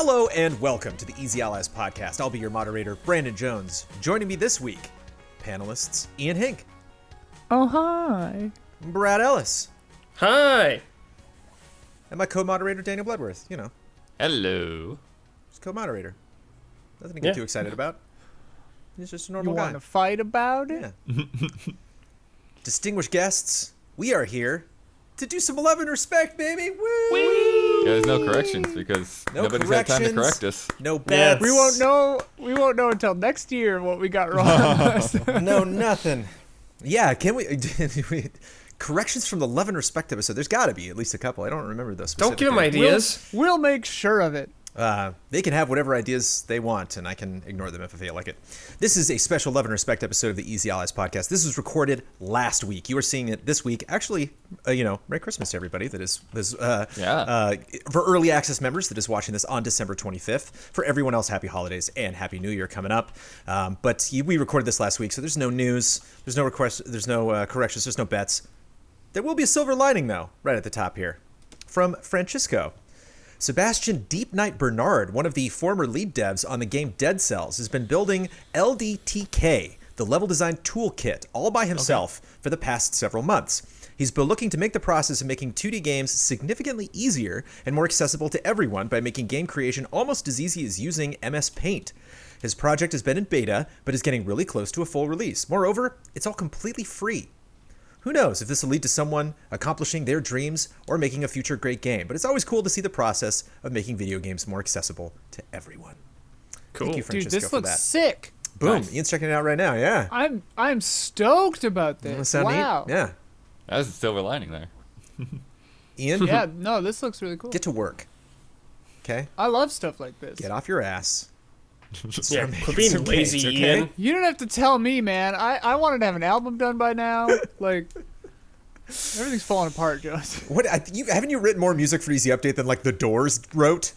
Hello and welcome to the Easy Allies podcast. I'll be your moderator, Brandon Jones. Joining me this week, panelists Ian Hink. Oh, hi. Brad Ellis. Hi. And my co-moderator, Daniel Bloodworth. You know. Hello. He's co-moderator. Nothing to get too excited about. He's just a normal You guy. want to fight about it? Yeah. Distinguished guests, we are here to do some love and respect, baby. Woo! Yeah, there's no corrections because nobody's had time to correct us. No bets. We won't know until next year what we got wrong. No, nothing. Yeah, can we corrections from the love and respect episode? There's got to be at least a couple. I don't remember those. Don't give them ideas. We'll make sure of it. They can have whatever ideas they want, and I can ignore them if I feel like it. This is a special Love and Respect episode of the Easy Allies podcast. This was recorded last week. You are seeing it this week. Actually, Merry Christmas to everybody that is for early access members that is watching this on December 25th. For everyone else, Happy Holidays and Happy New Year coming up. We recorded this last week, so there's no news, there's no requests, there's no corrections, there's no bets. There will be a silver lining, though, right at the top here. From Francisco. Sebastian Deep Knight Bernard, one of the former lead devs on the game Dead Cells, has been building LDTK, the level design toolkit, all by himself for the past several months. He's been looking to make the process of making 2D games significantly easier and more accessible to everyone by making game creation almost as easy as using MS Paint. His project has been in beta, but is getting really close to a full release. Moreover, it's all completely free. Who knows if this will lead to someone accomplishing their dreams or making a future great game, but it's always cool to see the process of making video games more accessible to everyone. Cool. Thank you, Dude, Francisco, this for looks that. sick. Boom. Nice. Ian's checking it out right now, yeah. I'm stoked about Doesn't that this. sound Wow. neat? Yeah. That's a silver lining there. Ian, Yeah, no, this looks really cool. get to work. Okay? I love stuff like this. Get off your ass. Yeah, making quit being some lazy, games, okay? Ian. You don't have to tell me, man. I wanted to have an album done by now. Like, everything's falling apart, Jones. Haven't you written more music for Easy Update than, like, The Doors wrote?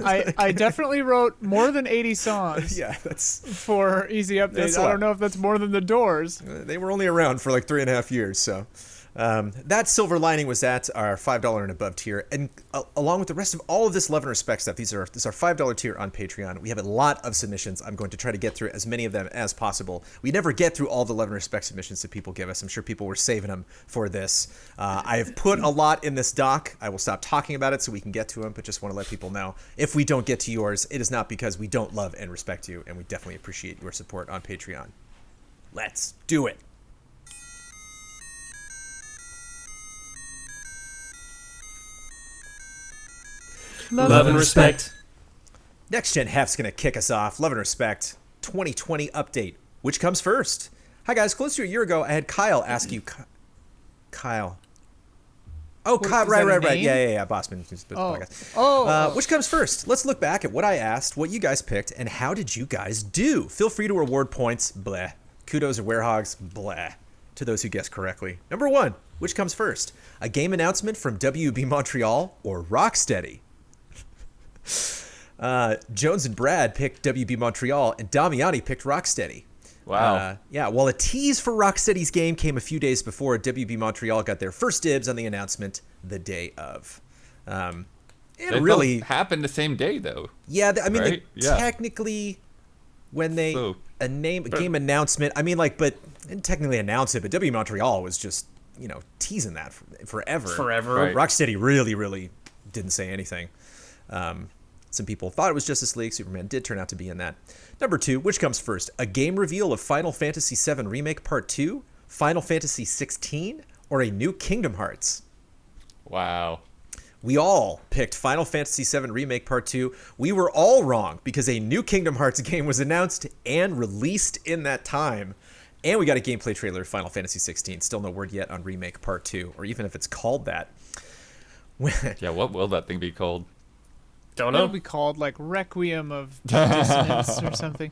I definitely wrote more than 80 songs Yeah, that's... for Easy Update. That's a I lot. don't know if that's more than the Doors. They were only around for like 3.5 years, so that silver lining was at our $5 and above tier, and along with the rest of all of this love and respect stuff, this is our $5 tier on Patreon. We have a lot of submissions. I'm going to try to get through as many of them as possible. We never get through all the love and respect submissions that people give us. I'm sure people were saving them for this. I have put a lot in this doc. I will stop talking about it so we can get to them, but just want to let people know if we don't get to yours, it is not because we don't love and respect you, and we definitely appreciate your support on Patreon. Let's do it. Love and respect. Next Gen Hef's going to kick us off. Love and respect. 2020 update. Which comes first? Hi, guys. Close to a year ago, I had Kyle ask you... Kyle. Oh, Kyle. is that a Right. name? Yeah. Bossman. Which comes first? Let's look back at what I asked, what you guys picked, and how did you guys do? Feel free to award points. Bleh. Kudos or werehogs. Bleh. To those who guessed correctly. Number 1. Which comes first? A game announcement from WB Montreal or Rocksteady? Jones and Brad picked WB Montreal, and Damiani picked Rocksteady. Wow. Well, a tease for Rocksteady's game came a few days before WB Montreal got their first dibs on the announcement the day of. They really both happened the same day, though. Yeah, I mean, Right? Yeah. technically, when they So- game announcement, I mean, like, but didn't technically announce it, but WB Montreal was just teasing that forever. Forever. Right. Rocksteady really didn't say anything. Some people thought it was Justice League. Superman did turn out to be in that. Number 2, which comes first? A game reveal of Final Fantasy VII Remake Part 2, Final Fantasy 16, or a new Kingdom Hearts? Wow. We all picked Final Fantasy VII Remake Part 2. We were all wrong because a new Kingdom Hearts game was announced and released in that time. And we got a gameplay trailer of Final Fantasy 16. Still no word yet on Remake Part 2, or even if it's called that. Yeah, what will that thing be called? Don't That'll know. be called like Requiem of Dissonance or something.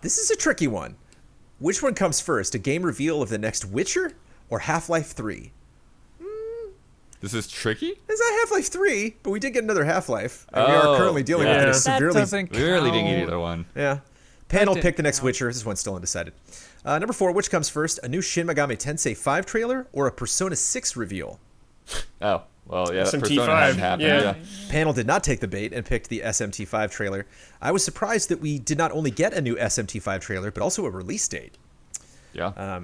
This is a tricky one. Which one comes first? A game reveal of the next Witcher or Half-Life 3? This is tricky? It's not Half-Life 3, but we did get another Half-Life. And we are currently dealing with yeah. it That severely. doesn't We really didn't count. get either one. Yeah. Panel didn't picked the next count. Witcher. This one's still undecided. Number 4, which comes first? A new Shin Megami Tensei 5 trailer or a Persona 6 reveal? Oh, Well, yeah, that SMT5, Persona hadn't happened. yeah. Yeah. Panel did not take the bait and picked the SMT5 trailer. I was surprised that we did not only get a new SMT5 trailer, but also a release date. Yeah.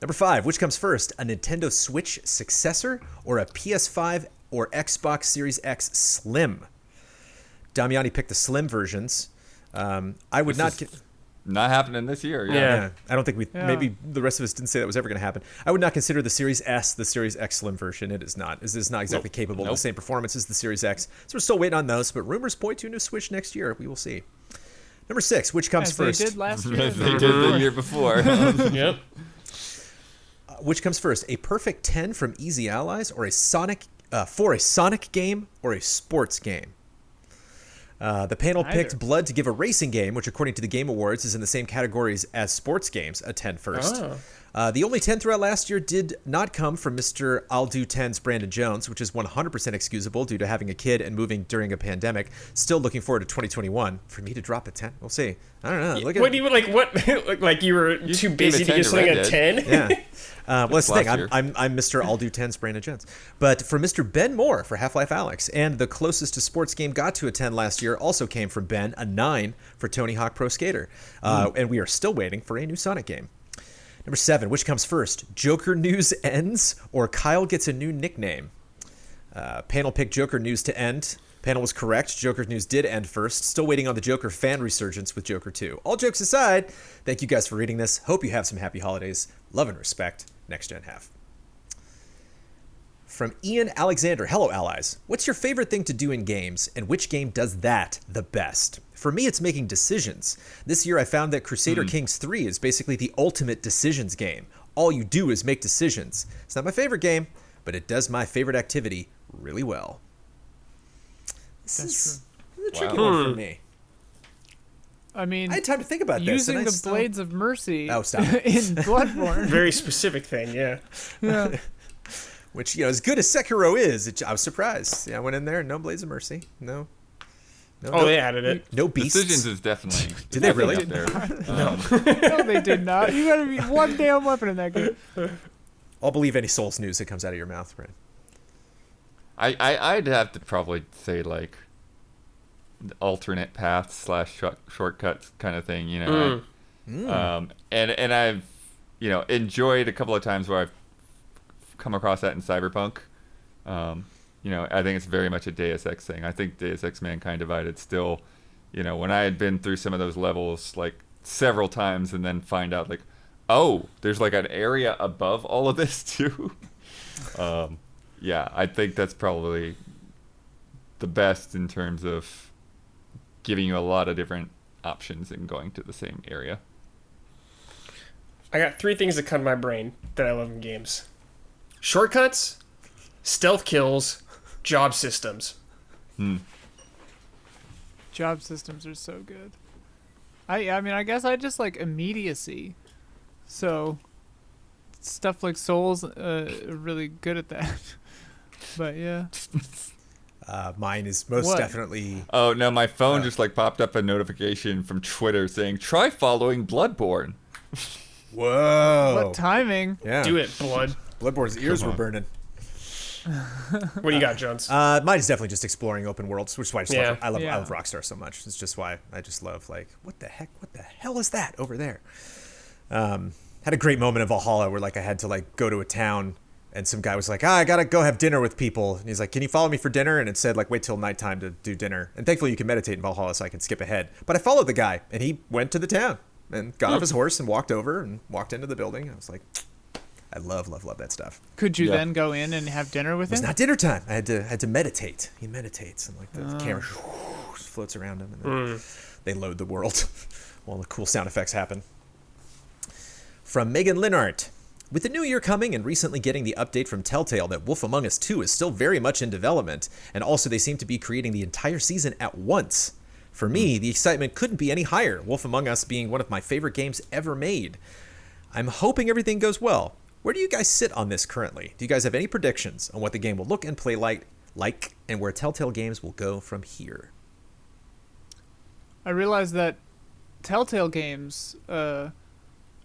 Number 5, which comes first, a Nintendo Switch successor or a PS5 or Xbox Series X Slim? Damiani picked the Slim versions. I would not... Not happening this year. Yeah. Yeah. I don't think maybe the rest of us didn't say that was ever going to happen. I would not consider the Series S the Series X Slim version. It is not. It is not exactly capable of the same performance as the Series X. So we're still waiting on those, but rumors point to a new Switch next year. We will see. Number 6, which comes As first? they did last year. They did the year before. Yep. Which comes first? A perfect 10 from Easy Allies or a Sonic for a Sonic game or a sports game? The panel picked Blood to give a racing game, which according to the Game Awards is in the same categories as sports games, a 10 first. The only 10 throughout last year did not come from Mr. I'll Do 10's Brandon Jones, which is 100% excusable due to having a kid and moving during a pandemic. Still looking forward to 2021. For me to drop a 10, we'll see. I don't know. Look at What do you like? What like you were too gave busy a to 10 give to something Red a Dead. 10? Yeah. Well, that's the thing. Last year. I'm Mr. I'll Do 10's Brandon Jones. But for Mr. Ben Moore for Half-Life Alyx, and the closest a sports game got to a 10 last year also came from Ben, a 9 for Tony Hawk Pro Skater. And we are still waiting for a new Sonic game. Number 7, which comes first? Joker news ends or Kyle gets a new nickname? Panel picked Joker news to end. Panel was correct. Joker news did end first. Still waiting on the Joker fan resurgence with Joker 2. All jokes aside, thank you guys for reading this. Hope you have some happy holidays. Love and respect. Next Gen Half. From Ian Alexander. Hello, allies. What's your favorite thing to do in games, and which game does that the best? For me, it's making decisions. This year, I found that Crusader Kings 3 is basically the ultimate decisions game. All you do is make decisions. It's not my favorite game, but it does my favorite activity really well. This is a tricky one for me. I mean, I had time to think about this. using and I the still- Blades of Mercy Oh, stop. in Bloodborne. Very specific thing, yeah. Yeah. Which, as good as Sekiro is, I was surprised. Yeah, I went in there, no Blades of Mercy. No. Oh, they added it. No beasts. Decisions is definitely. Did they really? Up there. No, they did not. You gotta be one damn weapon in that game. I'll believe any Souls news that comes out of your mouth, Brent. I'd have to probably say like alternate paths / shortcuts kind of thing, and I've enjoyed a couple of times where I've come across that in Cyberpunk. I think it's very much a Deus Ex thing. I think Deus Ex Mankind Divided still, when I had been through some of those levels like several times and then find out like, oh, there's like an area above all of this too. Yeah, I think that's probably the best in terms of giving you a lot of different options and going to the same area. I got 3 things that come to my brain that I love in games. Shortcuts, stealth kills, job systems. Job systems are so good. I mean, I guess I just like immediacy. So stuff like Souls are really good at that. But yeah. Mine is most definitely... Oh, no, my phone just like popped up a notification from Twitter saying, try following Bloodborne. Whoa. What timing? Yeah. Do it, Blood. Bloodborne's ears were burning. What do you got, Jones? Mine is definitely just exploring open worlds, which is why I love Yeah. Rockstar so much. It's just why I just love, like, what the hell is that over there? Had a great moment in Valhalla where, like, I had to, like, go to a town and some guy was like, I gotta go have dinner with people. And he's like, can you follow me for dinner? And it said, like, wait till nighttime to do dinner. And thankfully you can meditate in Valhalla so I can skip ahead. But I followed the guy and he went to the town and got off his horse and walked over and walked into the building. I was like, I love that stuff. Could you Yeah. then go in and have dinner with It was him? not dinner time. I had to meditate. He meditates and like the camera floats around him and then they load the world. All the cool sound effects happen. From Megan Linhart. With the new year coming and recently getting the update from Telltale that Wolf Among Us 2 is still very much in development, and also they seem to be creating the entire season at once. For me, the excitement couldn't be any higher, Wolf Among Us being one of my favorite games ever made. I'm hoping everything goes well. Where do you guys sit on this currently? Do you guys have any predictions on what the game will look and play like and where Telltale Games will go from here? I realized that Telltale Games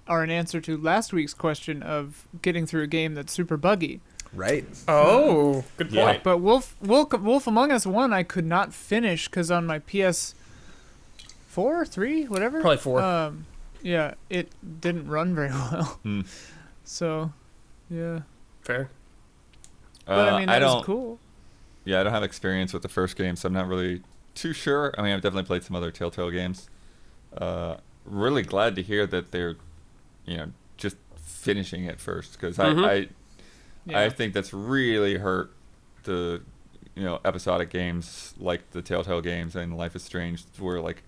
are an answer to last week's question of getting through a game that's super buggy. Right. Oh, good Yeah. point. But Wolf Among Us 1 I could not finish because on my PS4, 3, whatever. Probably 4. Yeah, it didn't run very well. Hmm. So, yeah. Fair. But I mean, that was don't. cool. Yeah, I don't have experience with the first game, so I'm not really too sure. I mean, I've definitely played some other Telltale games. Really glad to hear that they're, just finishing it first, because I Yeah. think that's really hurt the, episodic games like the Telltale games and Life is Strange, where like,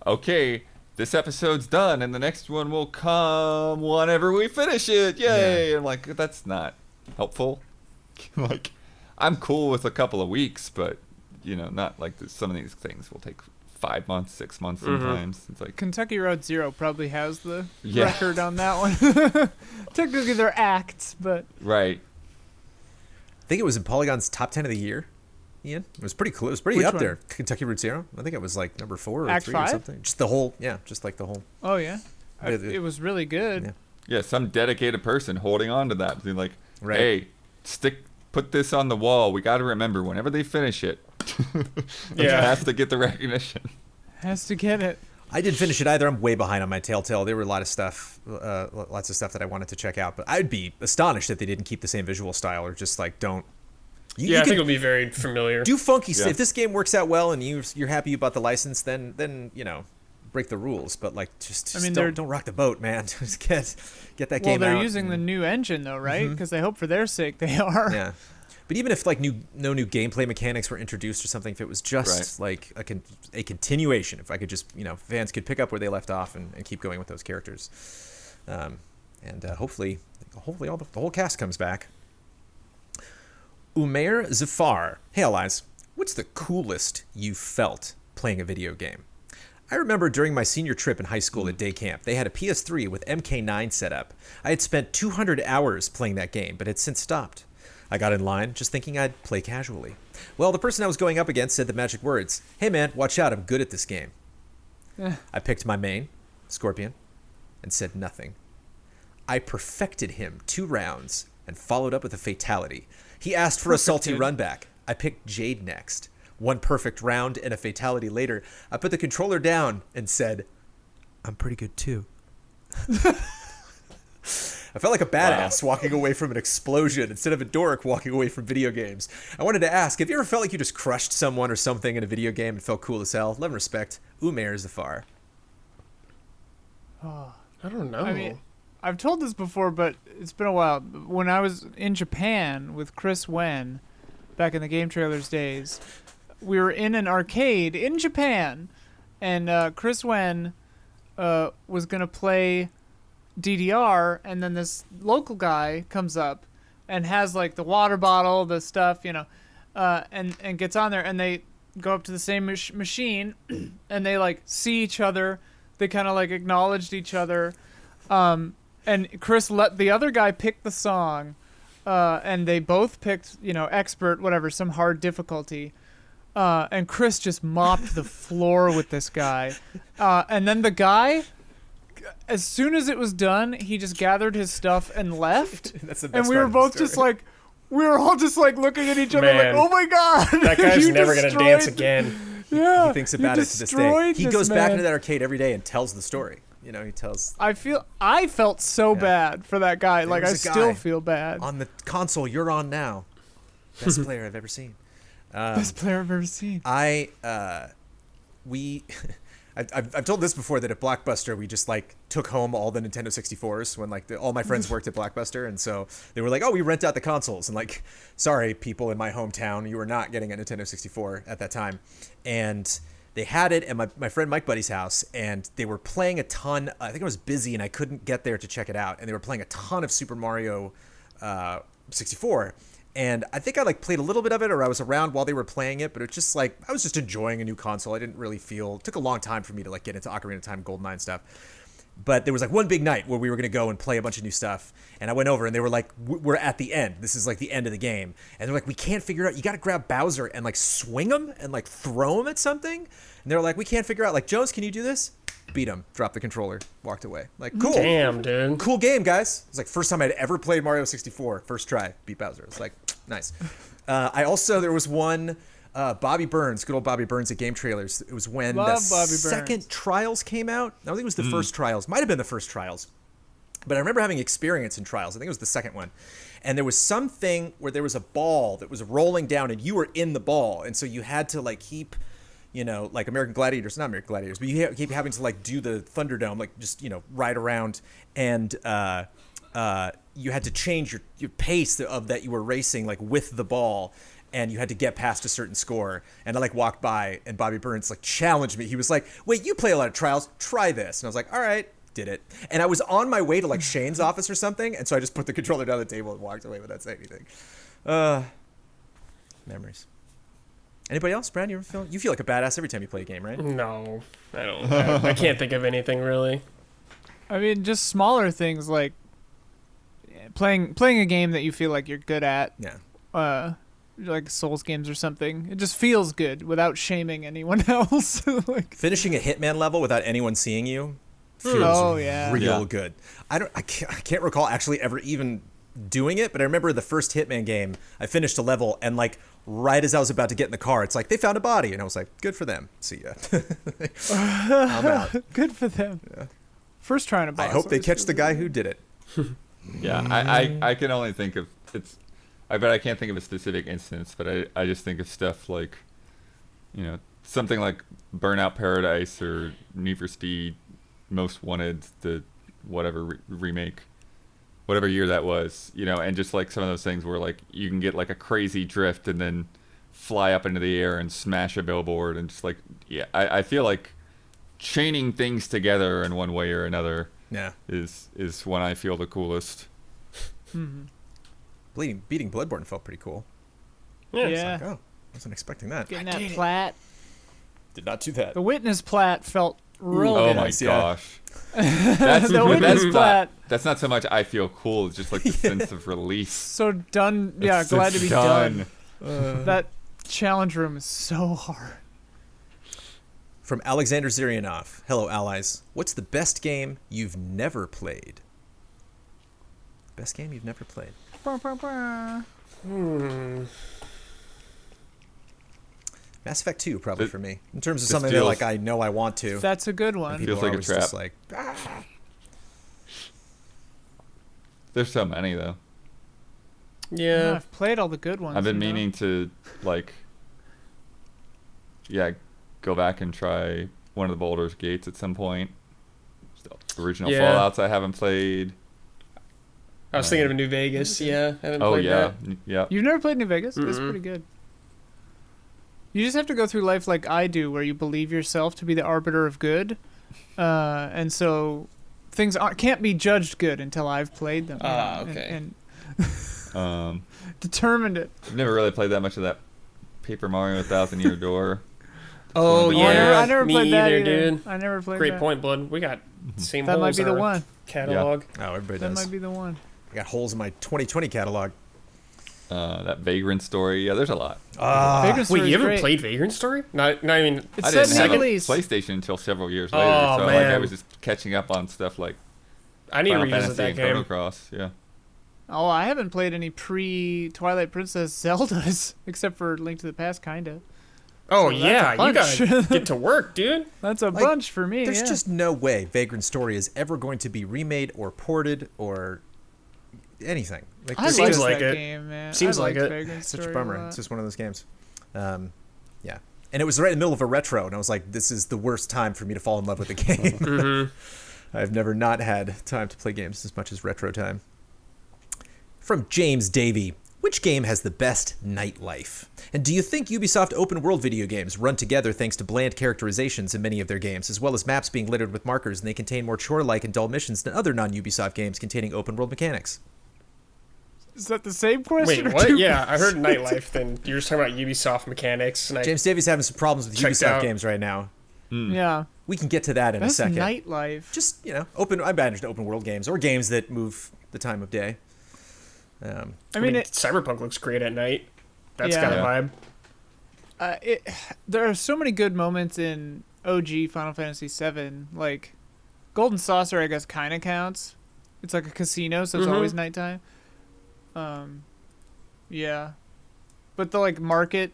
okay, this episode's done and the next one will come whenever we finish it. Yay! Yeah. I'm like, that's not helpful. Like, I'm cool with a couple of weeks, but not like some of these things will take 5 months, 6 months sometimes. It's like Kentucky Road Zero probably has the Yeah. record on that one. Technically, they're acts, but right. I think it was in Polygon's top 10 of the year. Ian, it was pretty cool. It was pretty Which up one? there. Kentucky Route Zero. I think it was like number 4 or Act 3 5? or something. Just the whole, just like the whole. oh yeah, Yeah, it was really good. Yeah. Yeah, some dedicated person holding on to that, being like, Right. hey, put this on the wall. We got to remember whenever they finish it, it Yeah. has to get the recognition. Has to get it. I didn't finish it either. I'm way behind on my Telltale. There were lots of stuff that I wanted to check out, but I'd be astonished if they didn't keep the same visual style or just like don't. You I can think it'll be very familiar. do funky stuff. Yeah. If this game works out well and you're happy about the license, then break the rules. But like just I mean, they're- don't rock the boat, man. Just get that Well, game out. they're using the new engine though, right? Because they hope for their sake they are. Yeah. But even if like no new gameplay mechanics were introduced or something, if it was just like a continuation, if I could just fans could pick up where they left off and keep going with those characters, and hopefully the whole cast comes back. Umair Zafar, hey Allies, what's the coolest you felt playing a video game? I remember during my senior trip in high school at day camp, they had a PS3 with MK9 set up. I had spent 200 hours playing that game, but had since stopped. I got in line, just thinking I'd play casually. Well, the person I was going up against said the magic words, "Hey man, watch out, I'm good at this game." I picked my main, Scorpion, and said nothing. I perfected him 2 rounds and followed up with a fatality. He asked for a salty run back. I picked Jade next. 1 perfect round and a fatality later, I put the controller down and said, "I'm pretty good too." I felt like a badass walking away from an explosion instead of a dork walking away from video games. I wanted to ask, have you ever felt like you just crushed someone or something in a video game and felt cool as hell? Love and respect, Umair Zafar. Oh. I don't know. I mean, I've told this before, but it's been a while. When I was in Japan with Chris Wen, back in the Game Trailers days, we were in an arcade in Japan, and Chris Wen was gonna play DDR, and then this local guy comes up and has like the water bottle, the stuff, and gets on there, and they go up to the same machine, and they like see each other. They kind of like acknowledged each other, and Chris let the other guy pick the song, and they both picked expert, whatever, some hard difficulty. And Chris just mopped the floor with this guy, and then the guy, as soon as it was done, he just gathered his stuff and left. That's the best And we part were of the both story. just like, we were all just like looking at each other Man. like, oh my god, that guy's you never gonna destroyed- dance again. Yeah, He thinks you about it to this day. destroyed He this goes back man. into that arcade every day and tells the story. He tells I felt so Yeah. bad for that guy. Like I was a still guy feel bad. on the console you're on now. Best player I've ever seen. Best player I've ever seen. I've told this before that at Blockbuster we just like took home all the Nintendo 64s when like all my friends worked at Blockbuster, and so they were like, "Oh, we rent out the consoles," and like, sorry people in my hometown, you were not getting a Nintendo 64 at that time, and they had it at my friend Mike Buddy's house, and they were playing a ton. I think I was busy and I couldn't get there to check it out, and they were playing a ton of Super Mario 64. And I think I like played a little bit of it, or I was around while they were playing it, but it's just like I was just enjoying a new console. I didn't really feel. It took a long time for me to like get into Ocarina of Time, GoldenEye stuff. But there was like one big night where we were gonna go and play a bunch of new stuff, and I went over and they were like, "We're at the end. This is like the end of the game." And they're like, "We can't figure out. You got to grab Bowser and like swing him and like throw him at something." And they're like, "We can't figure out. Like Jones, can you do this?" beat him, dropped the controller, walked away. Like, cool. Damn, dude. Cool game, guys. It's like first time I'd ever played Mario 64. First try, beat Bowser. It's like, nice. There was one, Bobby Burns, good old Bobby Burns at Game Trailers. It was when the second Trials came out. I don't think it was the first Trials. Might have been the first Trials. But I remember having experience in Trials. I think it was the second one. And there was something where there was a ball that was rolling down and you were in the ball. And so you had to like keep, like American Gladiators, not American Gladiators, but you keep having to like do the Thunderdome, like just, ride around. And you had to change your pace of that you were racing like with the ball. And you had to get past a certain score. And I like walked by and Bobby Burns like challenged me. He was like, wait, you play a lot of Trials, try this. And I was like, all right. Did it. And I was on my way to like Shane's office or something, and so I just put the controller down the table and walked away without saying anything. Memories. Anybody else, Brad? You feel like a badass every time you play a game, right? No, I don't. I can't think of anything really. I mean, just smaller things like playing a game that you feel like you're good at. Yeah. Like Souls games or something. It just feels good without shaming anyone else. Like finishing a Hitman level without anyone seeing you. Feels real Yeah. good. I can't recall actually ever even doing it, but I remember the first Hitman game, I finished a level and like right as I was about to get in the car, it's like they found a body and I was like, good for them. See ya. I'm out. Good for them. Yeah. First trying to boss. I hope they catch the guy who did it. Yeah, I can only think of I bet I can't think of a specific instance, but I just think of stuff like, something like Burnout Paradise or Need for Speed Most Wanted, the whatever remake, whatever year that was, and just like some of those things where like you can get like a crazy drift and then fly up into the air and smash a billboard and just like, I feel like chaining things together in one way or another is when I feel the coolest. Mm-hmm. Beating Bloodborne felt pretty cool. Yeah. It's like, wasn't expecting that. Getting that plat. Did not do that. The witness plat felt real Oh good. my Nice, yeah. gosh. The witness plat. That's not so much I feel cool, it's just like the sense of release. So done. Yeah, It's glad to be done. done. That challenge room is so hard. From Alexander Zirianov. Hello, allies. What's the best game you've never played? Best game you've never played? Mass Effect 2, probably for me. In terms of this something that feels- like I know I want to. That's a good one. And people Feels are like a always just trap. like, There's so many though. Yeah. I've played all the good ones. I've been you know? meaning to like, go back and try one of the Baldur's Gates at some point. Still, original Yeah. Fallouts I haven't played. I was thinking of New Vegas. Yeah. I haven't Oh played yeah, that. yeah. You've never played New Vegas? It's Mm-mm. pretty good. You just have to go through life like I do, where you believe yourself to be the arbiter of good, and so things can't be judged good until I've played them. Okay. And determined it. I've never really played that much of that Paper Mario 1,000 Year Door. Oh One of the yeah. I never Me played that either, either. dude. I never played Great that. point, Blood. We got same That might holes be in the our one. catalog. oh, everybody That does. might be the one. I got holes in my 2020 catalog. That Vagrant story. Yeah, there's a lot. Vagrant Wait, Story's you haven't great. played Vagrant Story? Not even. It's I set didn't in have a Italy's. PlayStation until several years later, Oh, so like I man. was just catching up on stuff like I need to Final revisit Fantasy that and game. Chrono Cross. Yeah. Oh, I haven't played any pre-Twilight Princess Zeldas, except for Link to the Past, kinda. Oh So that's yeah, a you bunch. gotta get to work, dude. That's a Like, bunch for me. There's yeah. just no way Vagrant Story is ever going to be remade or ported or anything. Like, I there's Seems liked just like that it. game, man. Seems I like liked it. Vagrant such a Story bummer. lot. It's just one of those games. Yeah. And it was right in the middle of a retro, and I was like, this is the worst time for me to fall in love with a game. Mm-hmm. I've never not had time to play games as much as retro time. From James Davey. Which game has the best nightlife? And do you think Ubisoft open world video games run together thanks to bland characterizations in many of their games, as well as maps being littered with markers and they contain more chore-like and dull missions than other non-Ubisoft games containing open world mechanics? Is that the same question? Wait, or what? two? Yeah, I heard Nightlife. Then you were just talking about Ubisoft mechanics, and I James Davey's having some problems with Checked Ubisoft out. games right now. Yeah. We can get to that in That's a second. nightlife. Just, I managed open world games or games that move the time of day. I mean, Cyberpunk looks great at night. That's Yeah. got a Yeah. vibe. there are so many good moments in OG Final Fantasy VII, like Golden Saucer, I guess kind of counts. It's like a casino, so it's always nighttime. Yeah, but the like market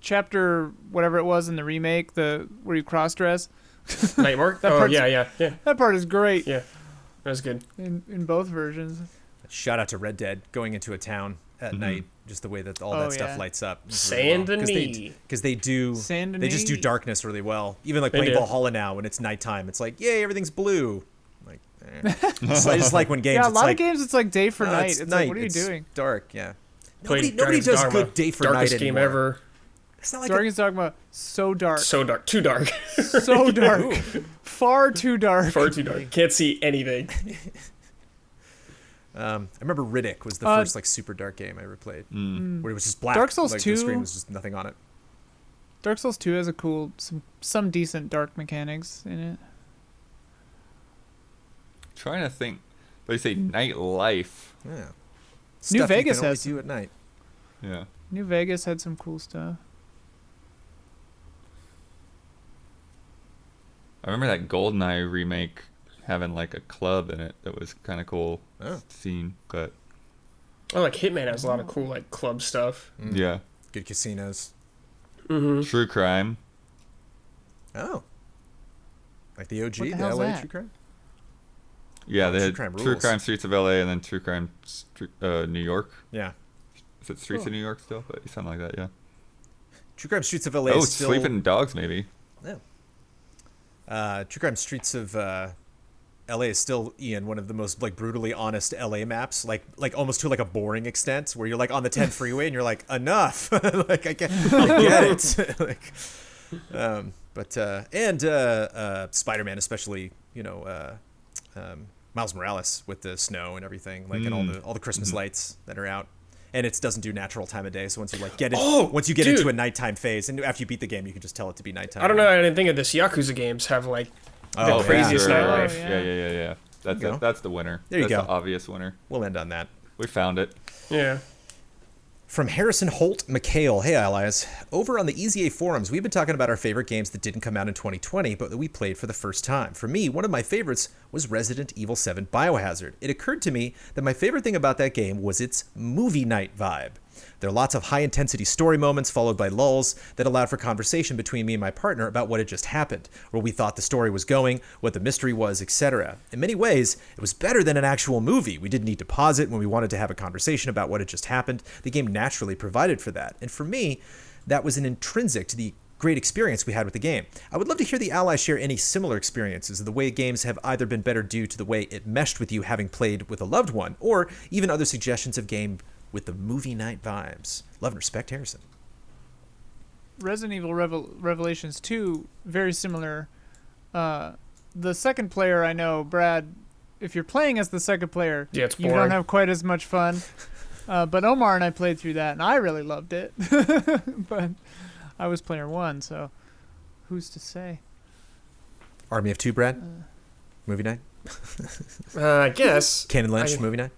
chapter, whatever it was in the remake, the where you cross dress. Night Mark? That Oh, part's- yeah. That part is great. Yeah. That was good. In both versions. Shout out to Red Dead going into a town at night, just the way that all that stuff lights up. Saint Denis. Because they do, Saint they just do Denis. darkness really well. Even like They playing do. Valhalla now when it's nighttime, it's like, yay, everything's blue. Like, it's like, just like when games, Yeah, a it's lot like, of games it's like day for "Oh, night. it's It's night. like, what are you It's doing? dark, yeah. Played Nobody Dragon's does Dogma. good day for Darkest night game anymore. ever. It's not like Dragon's Dogma, so dark. So dark. Too dark. So dark. Far too dark. Far too dark. Can't see anything. I remember Riddick was the first like super dark game I ever played, where it was just black. Dark Souls like, 2 the screen was just nothing on it. Dark Souls 2 has a cool, some decent dark mechanics in it. Trying to think. But you say nightlife. Yeah. New Stuff Vegas you can only has do at night. Yeah. New Vegas had some cool stuff. I remember that GoldenEye remake having like a club in it that was kind of cool Oh. scene, but Oh, like Hitman has a lot of cool like club stuff. yeah. Good casinos. True crime. Oh. Like the OG, What the the hell's LA that? True Crime? Yeah, Oh, they True had Crime True rules. Crime Streets of LA and then True Crime New York. Yeah. Is it Streets of New York still? But something like that, yeah. True Crime Streets of LA Oh, is still... Sleeping Dogs maybe. True Crime Streets of LA is still, Ian, one of the most like brutally honest LA maps, like almost to like a boring extent, where you're like on the 10 freeway and you're like, enough, like I get it, like, Spider-Man, especially, Miles Morales with the snow and everything, like, and all the Christmas lights that are out. And it doesn't do natural time of day, so once you like get Dude. into a nighttime phase, and after you beat the game, you can just tell it to be nighttime. I don't know. I didn't think of this. Yakuza games have like Oh, the craziest sure. nightlife. Oh, yeah. Yeah. There you go. That's the winner. There you That's go. the obvious winner. We'll end on that. We found it. Yeah. From Harrison Holt McHale. Hey, allies. Over on the EZA forums, we've been talking about our favorite games that didn't come out in 2020, but that we played for the first time. For me, one of my favorites was Resident Evil 7 Biohazard. It occurred to me that my favorite thing about that game was its movie night vibe. There are lots of high-intensity story moments followed by lulls that allowed for conversation between me and my partner about what had just happened, where we thought the story was going, what the mystery was, etc. In many ways, it was better than an actual movie. We didn't need to pause it when we wanted to have a conversation about what had just happened. The game naturally provided for that. And for me, that was an intrinsic to the great experience we had with the game. I would love to hear the allies share any similar experiences of the way games have either been better due to the way it meshed with you having played with a loved one, or even other suggestions of game with the movie night vibes. Love and respect, Harrison. Resident Evil Revelations 2, very similar. The second player, I know, Brad, if you're playing as the second player, Yeah, it's you don't boring. have quite as much fun. But Omar and I played through that, and I really loved it. But I was player 1, so who's to say? Army of Two, Brad? Movie night? I guess. Canon Lynch, movie night?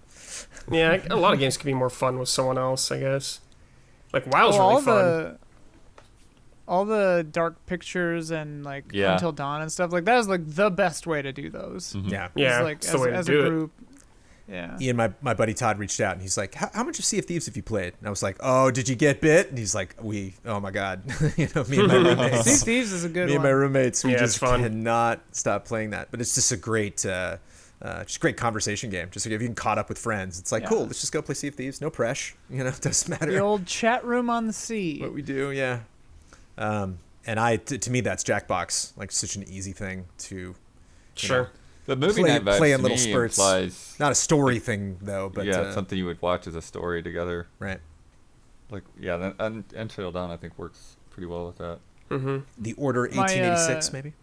Yeah, a lot of games could be more fun with someone else, I guess. Like WoW's Well, really fun. all the dark pictures and like Yeah. Until Dawn and stuff like that is like the best way to do those. Yeah. Yeah, It's like it's the way to as do a it. group. Yeah. Ian, my buddy Todd reached out and he's like, how much of Sea of Thieves have you played? And I was like, oh, did you get bit? And he's like, oh my God. Me and my roommates. Sea of Thieves is a good Me and one. my roommates, we Yeah, it's just fun. cannot stop playing that. But it's just a great, great conversation game. Just like if you can caught up with friends, it's like, Yeah. cool, let's just go play Sea of Thieves. No pressure. It doesn't matter The old chat room on the sea. what we do. Yeah. And to me, that's Jackbox, like such an easy thing to Sure. The movie Play- night vibes play in to little me spurts. implies, not a story thing though, but yeah, something you would watch as a story together. right. Like, yeah, and Until Dawn I think works pretty well with that. Mm-hmm. The Order My, 1886, maybe.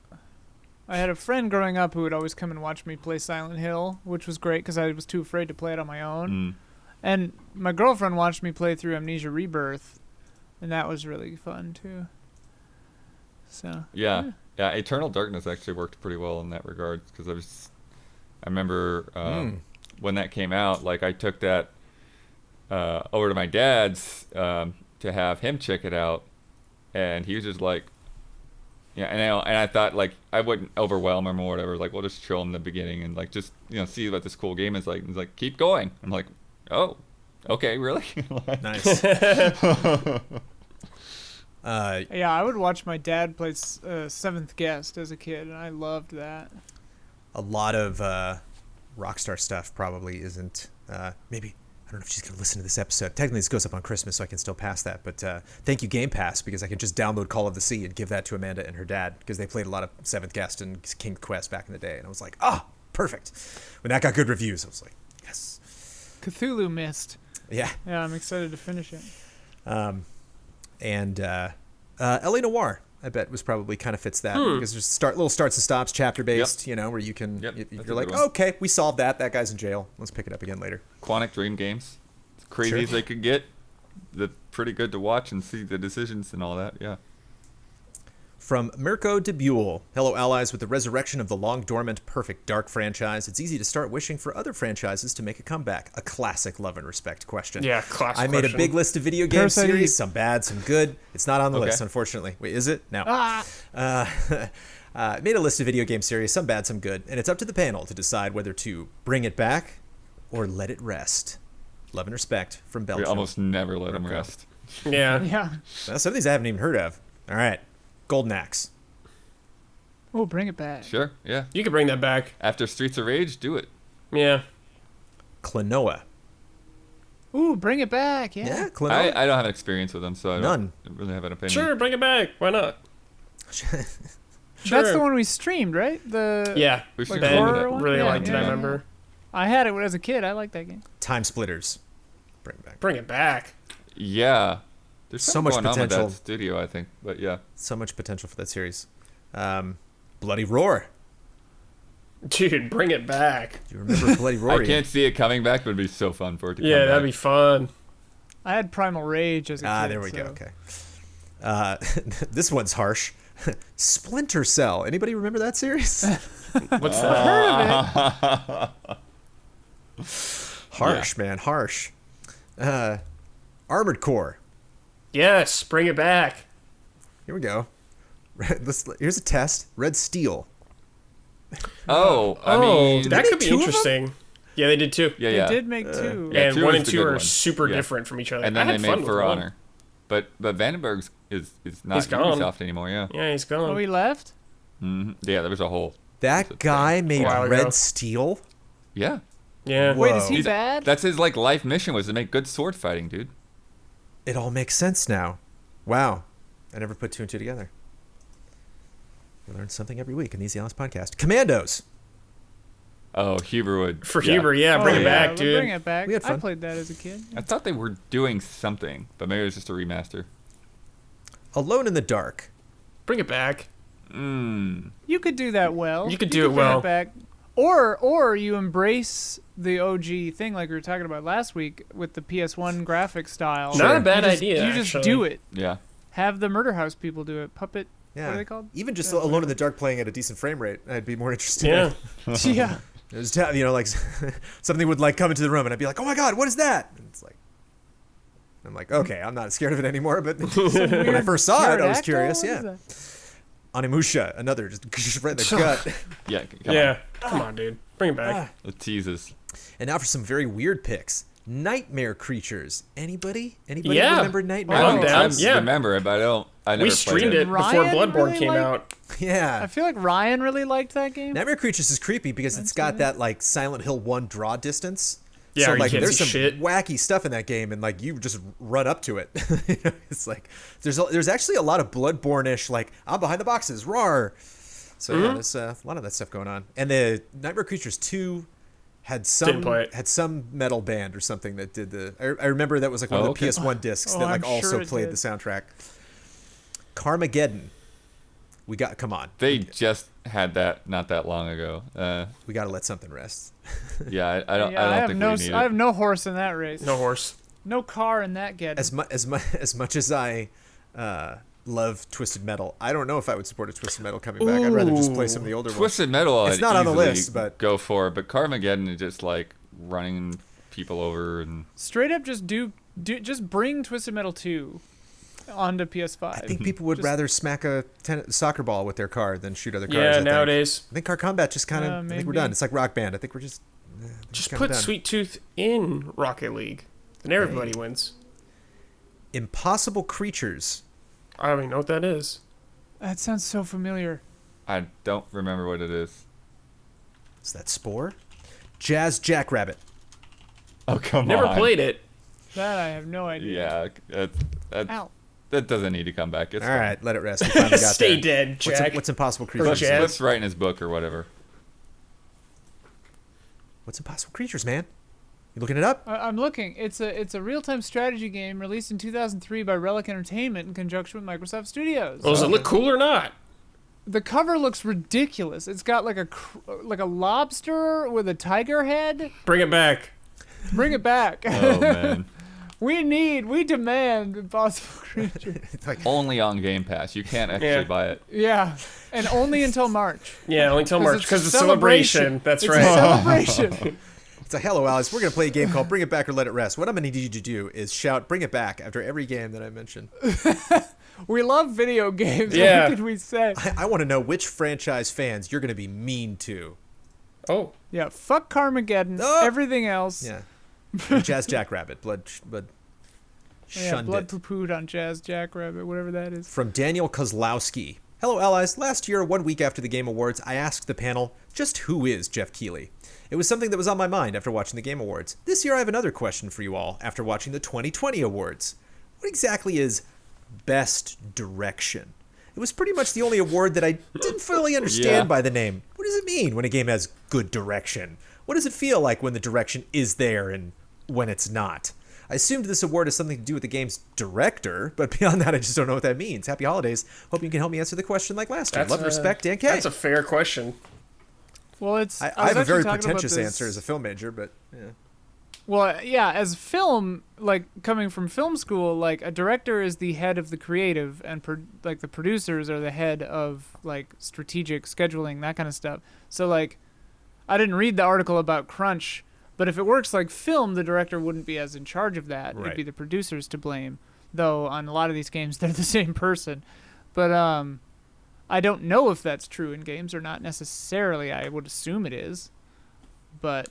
I had a friend growing up who would always come and watch me play Silent Hill, which was great because I was too afraid to play it on my own. Mm. And my girlfriend watched me play through Amnesia Rebirth, and that was really fun too. So Yeah, Eternal Darkness actually worked pretty well in that regard because I remember when that came out, like I took that over to my dad's to have him check it out, and he was just like, Yeah, and I thought like I wouldn't overwhelm him or whatever. Like we'll just chill in the beginning and like just see what this cool game is like. And he's like, keep going. I'm like, oh, okay, really? Nice. Yeah, I would watch my dad play Seventh Guest as a kid, and I loved that. A lot of Rockstar stuff probably isn't. Maybe I don't know if she's gonna listen to this episode. Technically, this goes up on Christmas, so I can still pass that. But thank you, Game Pass, because I can just download Call of the Sea and give that to Amanda and her dad because they played a lot of Seventh Guest and King Quest back in the day, and I was like, perfect. When that got good reviews, I was like, yes. Cthulhu Mist. Yeah. Yeah, I'm excited to finish it. And L.A. Noire, I bet, was probably kind of fits that because there's little starts and stops, chapter based, where you can you're like, okay, we solved that. That guy's in jail. Let's pick it up again later. Quantic Dream games, as crazy as they could get, they're pretty good to watch and see the decisions and all that. Yeah. From Mirko de Buell. Hello, allies. With the resurrection of the long-dormant Perfect Dark franchise, it's easy to start wishing for other franchises to make a comeback. A classic love and respect question. Yeah, classic I made question. a big list of video game Parasite Eve. series, some bad, some good. It's not on the Okay. list, unfortunately. Wait, is it? No. Made a list of video game series, some bad, some good, and it's up to the panel to decide whether to bring it back or let it rest. Love and respect from We Belgium. almost never let them Mirko. rest. Yeah. Yeah. Some of these I haven't even heard of. All right. Golden Axe. Oh, bring it back. Sure. Yeah. You could bring that back. After Streets of Rage, do it. Yeah. Klonoa. Ooh, bring it back. Yeah. Yeah, Klonoa. I don't have experience with them, so I don't really have an opinion. Sure, bring it back. Why not? That's Sure. the one we streamed, right? The Yeah. We should Like go horror with it. one? Really Yeah, liked it, I yeah. remember. I had it as a kid. I liked that game. Time Splitters. Bring it back. Bring it back. Yeah. There's So something much going on with potential. that studio, I think. But yeah. So much potential for that series. Bloody Roar. Dude, bring it back. Do you remember Bloody Roar? I can't see it coming back, but it'd be so fun for it to come Yeah, back. that'd be fun. I had Primal Rage as a kid. There we go. so- Okay. This one's harsh. Splinter Cell. Anybody remember that series? What's that? Harsh, man. Harsh. Armored Core. Yes, bring it back. Here we go. Here's a test. Red Steel. Oh, I mean, that could be two of them? interesting. Yeah, they did too. yeah, They yeah. did make two. Yeah, And two 1 is and the 2 good are one. super Yeah. different from each other. And I then they had made fun For with one. Honor. But Vandenberg's is not He's gone. Ubisoft anymore, yeah. Yeah, he's gone. Oh, he left? Yeah, there was a whole... That guy made while ago. Red Steel? Yeah. Yeah. Whoa. Wait, is he He's- bad? That's his like life mission was to make good sword fighting, dude. It all makes sense now. Wow. I never put two and two together. We learn something every week in the Easy Alice podcast. Commandos. Oh, Huber would... For yeah. Huber, yeah, Oh, bring it yeah, back, but dude. Bring it back. We had I fun. played that as a kid. I thought they were doing something, but maybe it was just a remaster. Alone in the Dark. Bring it back. You could do that well. You could do it bring well. back. Or you embrace the OG thing like we were talking about last week with the PS1 graphic style. Not a You bad just- idea, You just actually. do it. Yeah. Have the Murder House people do it. Puppet. Yeah. What are they called? Even just Yeah, Alone in the Dark playing at a decent frame rate, I'd be more interested Yeah. in. Yeah. It was, like something would like come into the room and I'd be like, oh my God, what is that? And it's like, I'm like, okay, I'm not scared of it anymore. But when I first saw it, I was Pterodactyl? curious. What is Yeah. that? Animusha, another just right in the gut. Yeah, come Yeah. Come on, dude. Bring it back. on. The teases. And now for some very weird picks. Nightmare Creatures. Anybody Yeah. remember Nightmare I'm Creatures? down. I Yeah. remember it, but I never We played streamed it before Ryan Bloodborne really came liked- out. Yeah. I feel like Ryan really liked that game. Nightmare Creatures is creepy because it's got that like Silent Hill 1 draw distance. Yeah, so where you like can't there's see some shit. wacky stuff in that game and like you just run up to it. You know, it's like there's actually a lot of Bloodborne-ish like I'm behind the boxes, roar. So Mm-hmm. yeah, there's a lot of that stuff going on. And the Nightmare Creatures 2 had Didn't play it. some metal band or something that did the I remember that was like one Oh, of the okay. PS1 discs Oh, that like I'm also sure it played did. the soundtrack. Carmageddon. Come on. They just had that not that long ago. We got to let something rest. Yeah, I don't. Yeah, I don't have think no. we need I have it. no horse in that race. No horse. No car in that get. As much as I love Twisted Metal, I don't know if I would support a Twisted Metal coming back. I'd rather just play some of the older ones. Twisted Metal. It's I'd not on the easily list, but- go for it. But Carmageddon is just like running people over and Straight up, just just bring Twisted Metal 2. onto PS5. I think people would Just- rather smack a soccer ball with their car than shoot other cars. I Yeah, think. nowadays. I think car combat just kind of. I think we're maybe. done. It's like Rock Band. I think we're just. Just kinda put done. Sweet Tooth in Rocket League. Then everybody wins. Impossible creatures. I don't even know what that is. That sounds so familiar. I don't remember what it is. Is that Spore? Jazz Jackrabbit. Oh, come Never on. played it. That I have no idea. Yeah, Ow. that doesn't need to come back. It's All fine. right, let it rest. We finally got Stay there. dead, Jack. What's Impossible Or Creatures? Jazz. Let's write in his book or whatever. What's Impossible Creatures, man? You looking it up? I'm looking. It's a real-time strategy game released in 2003 by Relic Entertainment in conjunction with Microsoft Studios. Well, does it look cool or not? The cover looks ridiculous. It's got like a lobster with a tiger head. Bring it back. Bring it back. Oh man. We demand Impossible Creatures. It's like, Only on Game Pass. You can't actually Yeah. buy it. Yeah, and only until March. Yeah, only until March because it's celebration. celebration. That's It's right. a celebration. it's like, hello, Alice. We're gonna play a game called Bring It Back or Let It Rest. What I'm gonna need you to do is shout "Bring It Back" after every game that I mention. We love video games. Yeah. What could we say? I want to know which franchise fans you're gonna be mean to. Oh, Yeah, fuck Carmageddon. Oh! Everything else. Yeah. Jazz Jackrabbit. Blood Yeah, shunned blood it. poo-pooed on Jazz Jackrabbit, whatever that is. From Daniel Kozlowski. Hello, allies. Last year, 1 week after the Game Awards, I asked the panel, just who is Jeff Keighley? It was something that was on my mind after watching the Game Awards. This year, I have another question for you all after watching the 2020 awards. What exactly is Best Direction? It was pretty much the only award that I didn't fully understand Yeah. by the name. What does it mean when a game has good direction? What does it feel like when the direction is there and when it's not? I assumed this award has something to do with the game's director, but beyond that, I just don't know what that means. Happy holidays. Hope you can help me answer the question like last time. Love and respect, Dan K. That's a fair question. Well, it's. I was have a actually very talking about pretentious this- answer as a film major, but yeah. Well, yeah, as film, like coming from film school, like a director is the head of the creative, and like the producers are the head of like strategic scheduling, that kind of stuff. So like, I didn't read the article about crunch, but if it works like film, the director wouldn't be as in charge of that. Right. It'd be the producers to blame. Though on a lot of these games, they're the same person. But I don't know if that's true in games or not necessarily. I would assume it is, but.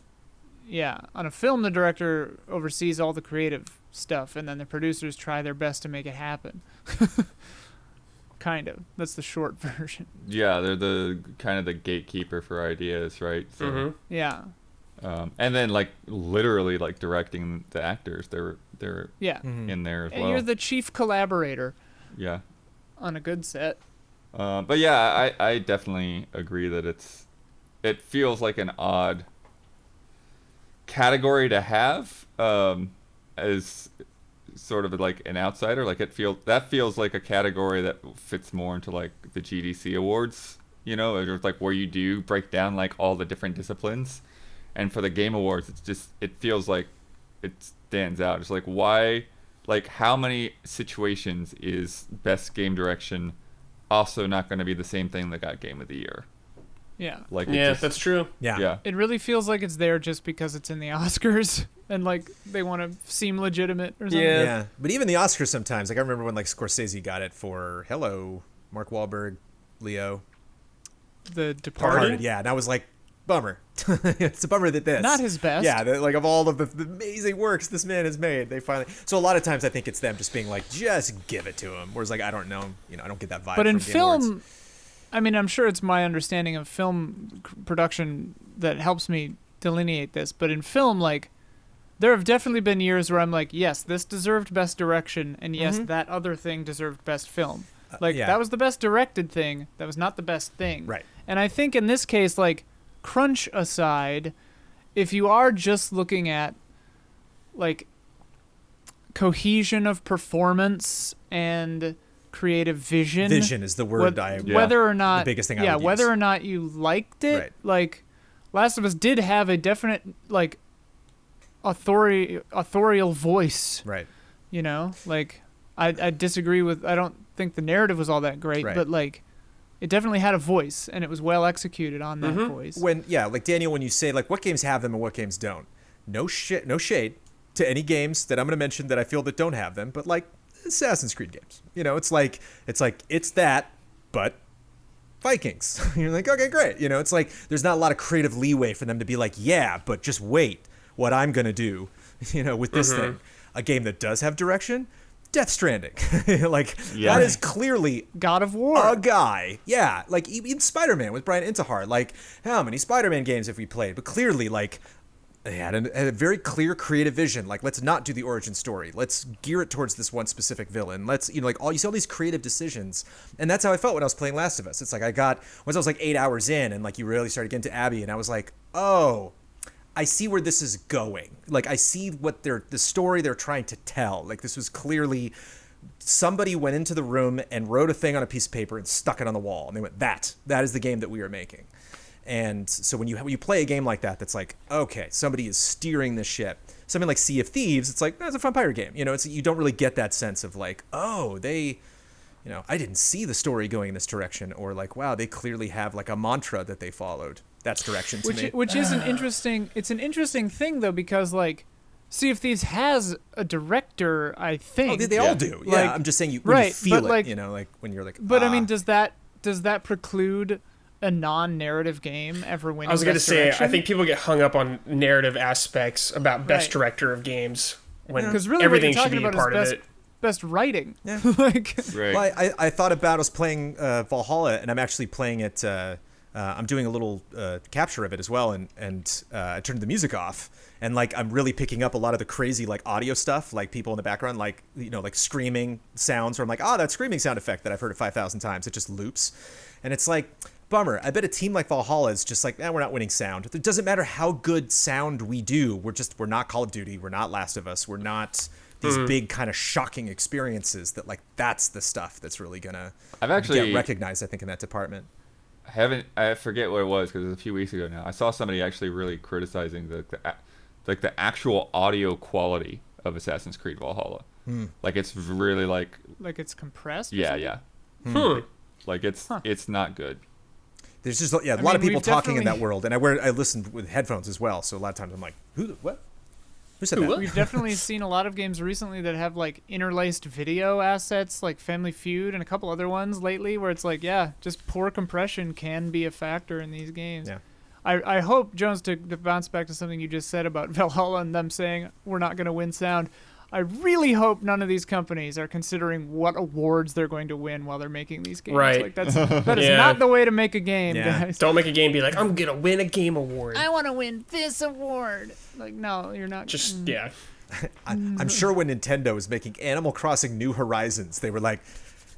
Yeah, on a film, the director oversees all the creative stuff, and then the producers try their best to make it happen. Kind of. That's the short version. Yeah, they're the kind of the gatekeeper for ideas, right? So, Mhm. Yeah. and then like literally like directing the actors. They're Yeah. in there as And well. you're the chief collaborator Yeah. on a good set. But yeah, I definitely agree that it feels like an odd category to have as sort of like an outsider. Like that feels like a category that fits more into like the GDC awards, you know, or like where you do break down like all the different disciplines. And for the Game Awards, it feels like it stands out. It's like why, like how many situations is best game direction also not going to be the same thing that got Game of the Year? Yeah. Like it Yeah, just- that's true. Yeah. It really feels like it's there just because it's in the Oscars and like they want to seem legitimate or something. Yeah. Yeah. But even the Oscars sometimes, like I remember when like Scorsese got it for Hello, Mark Wahlberg, Leo. The Pardon? Departed. Yeah, and I was like, bummer. It's a bummer that this. Not his best. Yeah, like of all of the amazing works this man has made, they finally. So a lot of times I think it's them just being like, just give it to him. Whereas like I don't know, I don't get that vibe. But in from Game Awards. film, I mean, I'm sure it's my understanding of film production that helps me delineate this. But in film, like, there have definitely been years where I'm like, yes, this deserved best direction, and yes, that other thing deserved best film. Like, yeah. that was the best directed thing. That was not the best thing. Right. And I think in this case, like, crunch aside, if you are just looking at, like, cohesion of performance and creative vision. Vision is the word Yeah. Whether or not, The biggest thing I yeah, would whether use. or not you liked it, Right. like, Last of Us did have a definite, like, authorial voice, Right. like, I disagree with, I don't think the narrative was all that great, Right. but, like, it definitely had a voice, and it was well executed on that voice. Like Daniel, when you say like what games have them and what games don't, no shade to any games that I'm going to mention that I feel that don't have them, but like Assassin's Creed games. It's that, but Vikings. You're like, okay, great. It's like there's not a lot of creative leeway for them to be like, yeah, but just wait, what I'm gonna do, with this thing. A game that does have direction, Death Stranding. That is clearly God of War. a guy. Yeah, like even Spider-Man with Brian Intihar. Like, how many Spider-Man games have we played? But clearly, like, they had a very clear creative vision. Like, let's not do the origin story. Let's gear it towards this one specific villain. Let's, you see all these creative decisions. And that's how I felt when I was playing Last of Us. It's like once I was like 8 hours in and like you really started getting to Abby and I was like, oh, I see where this is going. Like, I see what the story they're trying to tell. Like, this was clearly somebody went into the room and wrote a thing on a piece of paper and stuck it on the wall. And they went, that is the game that we are making. And so when you play a game like that, that's like, okay, somebody is steering the ship. Something like Sea of Thieves, it's like, that's a fun pirate game. You don't really get that sense of like, oh, they, I didn't see the story going in this direction, or like, wow, they clearly have like a mantra that they followed. That's direction to me. Which is it's an interesting thing though, because like Sea of Thieves has a director, I think. Oh, they all do. Yeah, like, I'm just saying when you feel it, like when you're like. But I mean, does that preclude a non-narrative game ever winning? I was going to say, direction? I think people get hung up on narrative aspects about best director of games when really everything should be a part of it. Best writing. Yeah. Like, right. Well, I thought about, I was playing Valhalla, and I'm actually playing it. I'm doing a little capture of it as well, and I turned the music off, and like I'm really picking up a lot of the crazy like audio stuff, like people in the background, like like screaming sounds, where I'm like, that screaming sound effect that I've heard it 5,000 times, it just loops, and it's like, bummer. I bet a team like Valhalla is just like, we're not winning sound. It doesn't matter how good sound we do. We're not Call of Duty. We're not Last of Us. We're not these big kind of shocking experiences that like that's the stuff that's really gonna get recognized, I think, in that department. I forget what it was because it was a few weeks ago now. I saw somebody actually really criticizing the actual audio quality of Assassin's Creed Valhalla. Like it's really like it's compressed. Yeah. Like it's not good. There's just a lot of people talking in that world, and I listen with headphones as well. So a lot of times I'm like, what? Who said that? We've definitely seen a lot of games recently that have like interlaced video assets, like Family Feud and a couple other ones lately, where it's like, just poor compression can be a factor in these games. Yeah. I hope, Jones, to bounce back to something you just said about Valhalla and them saying we're not going to win sound, I really hope none of these companies are considering what awards they're going to win while they're making these games. Right. Like that is not the way to make a game, guys. Don't make a game be like, I'm gonna win a game award. I want to win this award. Like, no, you're not. I'm sure when Nintendo was making Animal Crossing New Horizons, they were like,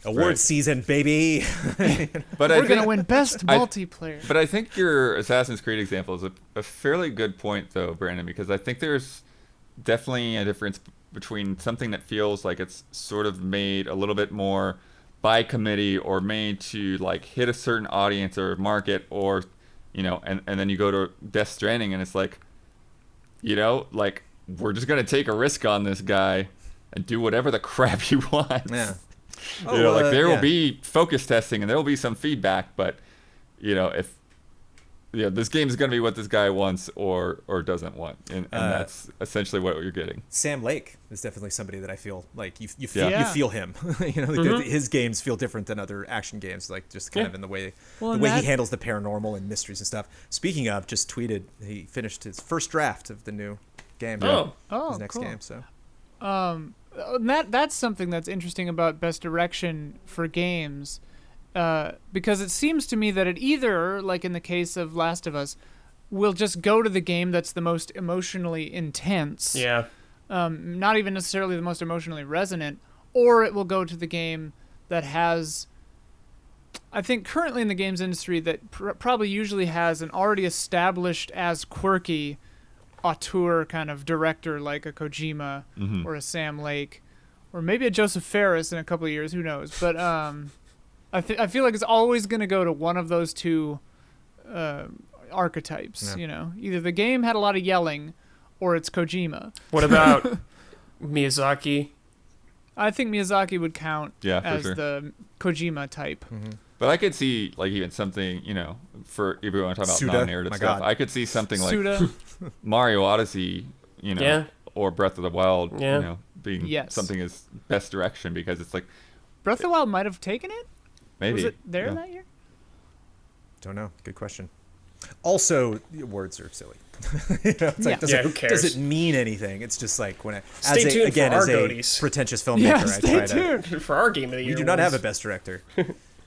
award season, baby. But we're gonna win best multiplayer. But I think your Assassin's Creed example is a fairly good point, though, Brandon, because I think there's definitely a difference between something that feels like it's sort of made a little bit more by committee or made to like hit a certain audience or market, or and then you go to Death Stranding and it's like, like we're just gonna take a risk on this guy and do whatever the crap he wants. Yeah. Like there will be focus testing and there will be some feedback, but if this game is going to be what this guy wants or doesn't want, and that's essentially what you're getting. Sam Lake is definitely somebody that I feel like you feel him. His games feel different than other action games, like just kind of in the way he handles the paranormal and mysteries and stuff. Speaking of, just tweeted he finished his first draft of the new game. His next game. So, that's something that's interesting about best direction for games. Because it seems to me that it either, like in the case of Last of Us, will just go to the game that's the most emotionally intense. Yeah. Not even necessarily the most emotionally resonant, or it will go to the game that has, I think currently in the games industry, that probably usually has an already established as quirky auteur kind of director, like a Kojima or a Sam Lake, or maybe a Joseph Ferris in a couple of years, who knows. But I feel like it's always going to go to one of those two archetypes. Either the game had a lot of yelling, or it's Kojima. What about Miyazaki? I think Miyazaki would count as sure. the Kojima type. Mm-hmm. But I could see like even something, for if we want to talk about Suda, non-narrative stuff, God. I could see something like Suda. Mario Odyssey, or Breath of the Wild, being Yes. something as best direction, because it's like Breath of the Wild might have taken it. maybe Was it there yeah. that year? Don't know. Good question. Also, words are silly. It's like, Yeah. Who cares? does it mean anything? It's just like when Stay tuned for our as a GOTYs. pretentious filmmaker, Yeah, I stay try tuned. to. For our game of the year. We do not have a ones. best director.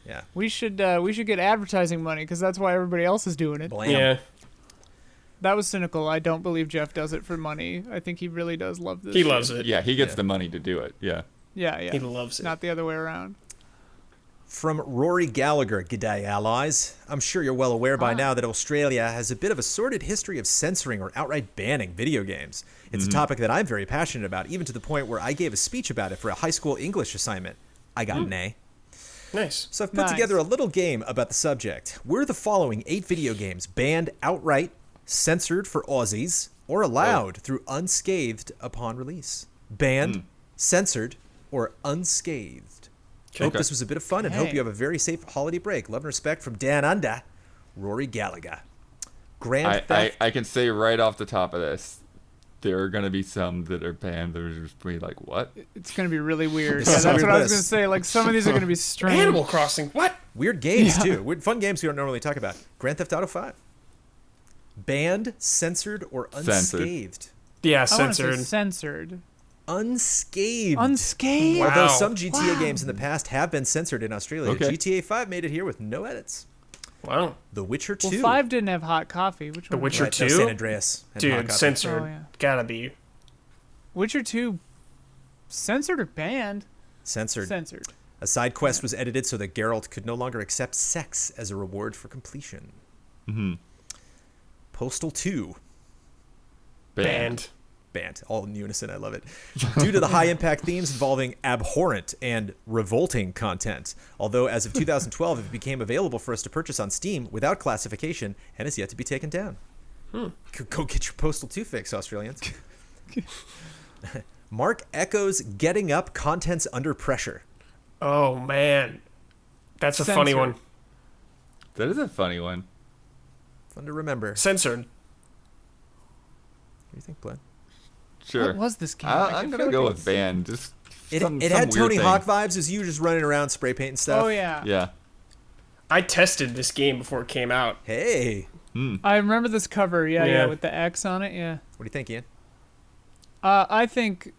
Yeah. We should get advertising money because that's why everybody else is doing it. Blam. Yeah. That was cynical. I don't believe Jeff does it for money. I think he really does love this. He shit. loves it. Yeah, he gets Yeah. the money to do it. Yeah. Yeah, yeah. He loves it. Not the other way around. From Rory Gallagher, G'day allies. I'm sure you're well aware by now that Australia has a bit of a sordid history of censoring or outright banning video games. It's a topic that I'm very passionate about, even to the point where I gave a speech about it for a high school English assignment. I got an A. Nice. So I've put Nice. together a little game about the subject. Were the following 8 video games banned outright, censored for Aussies, or allowed through unscathed upon release? Banned, censored, or unscathed? Hope Okay. this was a bit of fun and hope Okay. you have a very safe holiday break. Love and respect from Dan Under, Rory Gallagher. Grand Theft. I can say right off the top of this, there are gonna be some that are banned that are just be like, what? It's gonna be really weird. This Yeah, is a that's weird what I was list. gonna say. Like some of these are gonna be strange. Animal Crossing. What? Weird games, Yeah. too. Weird, fun games we don't normally talk about. Grand Theft Auto 5. Banned, censored, or Censored. unscathed? Yeah, I want to censored. say censored. Unscathed. Unscathed. Wow. Although some GTA Wow. games in the past have been censored in Australia, Okay. GTA 5 made it here with no edits. Wow. The Witcher 2. Well, 5 didn't have hot coffee. Which The one? Witcher Right, no, 2? San Andreas. and Hot Dude, Copy. censored. Oh, yeah. Gotta be. Witcher 2, censored or banned? Censored. Censored. A side quest was edited so that Geralt could no longer accept sex as a reward for completion. Mm-hmm. Postal 2. Banned. Banned. All in unison. I love it. Due to the high impact themes involving abhorrent and revolting content. Although as of 2012, it became available for us to purchase on Steam without classification and is yet to be taken down. Go get your Postal 2 fix, Australians. Mark Echo's Getting Up Contents Under Pressure. Oh, man. That's a funny Censored. one. That is a funny one. Fun to remember. What Censored. do you think, Glenn? Sure. What was this game? I'm gonna go with banned. Just It some had weird Tony thing. Hawk vibes as you just running around spray painting stuff. Oh yeah. Yeah. I tested this game before it came out. Hey, I remember this cover. Yeah, Yeah. with the X on it. Yeah. what do you think, Ian? I think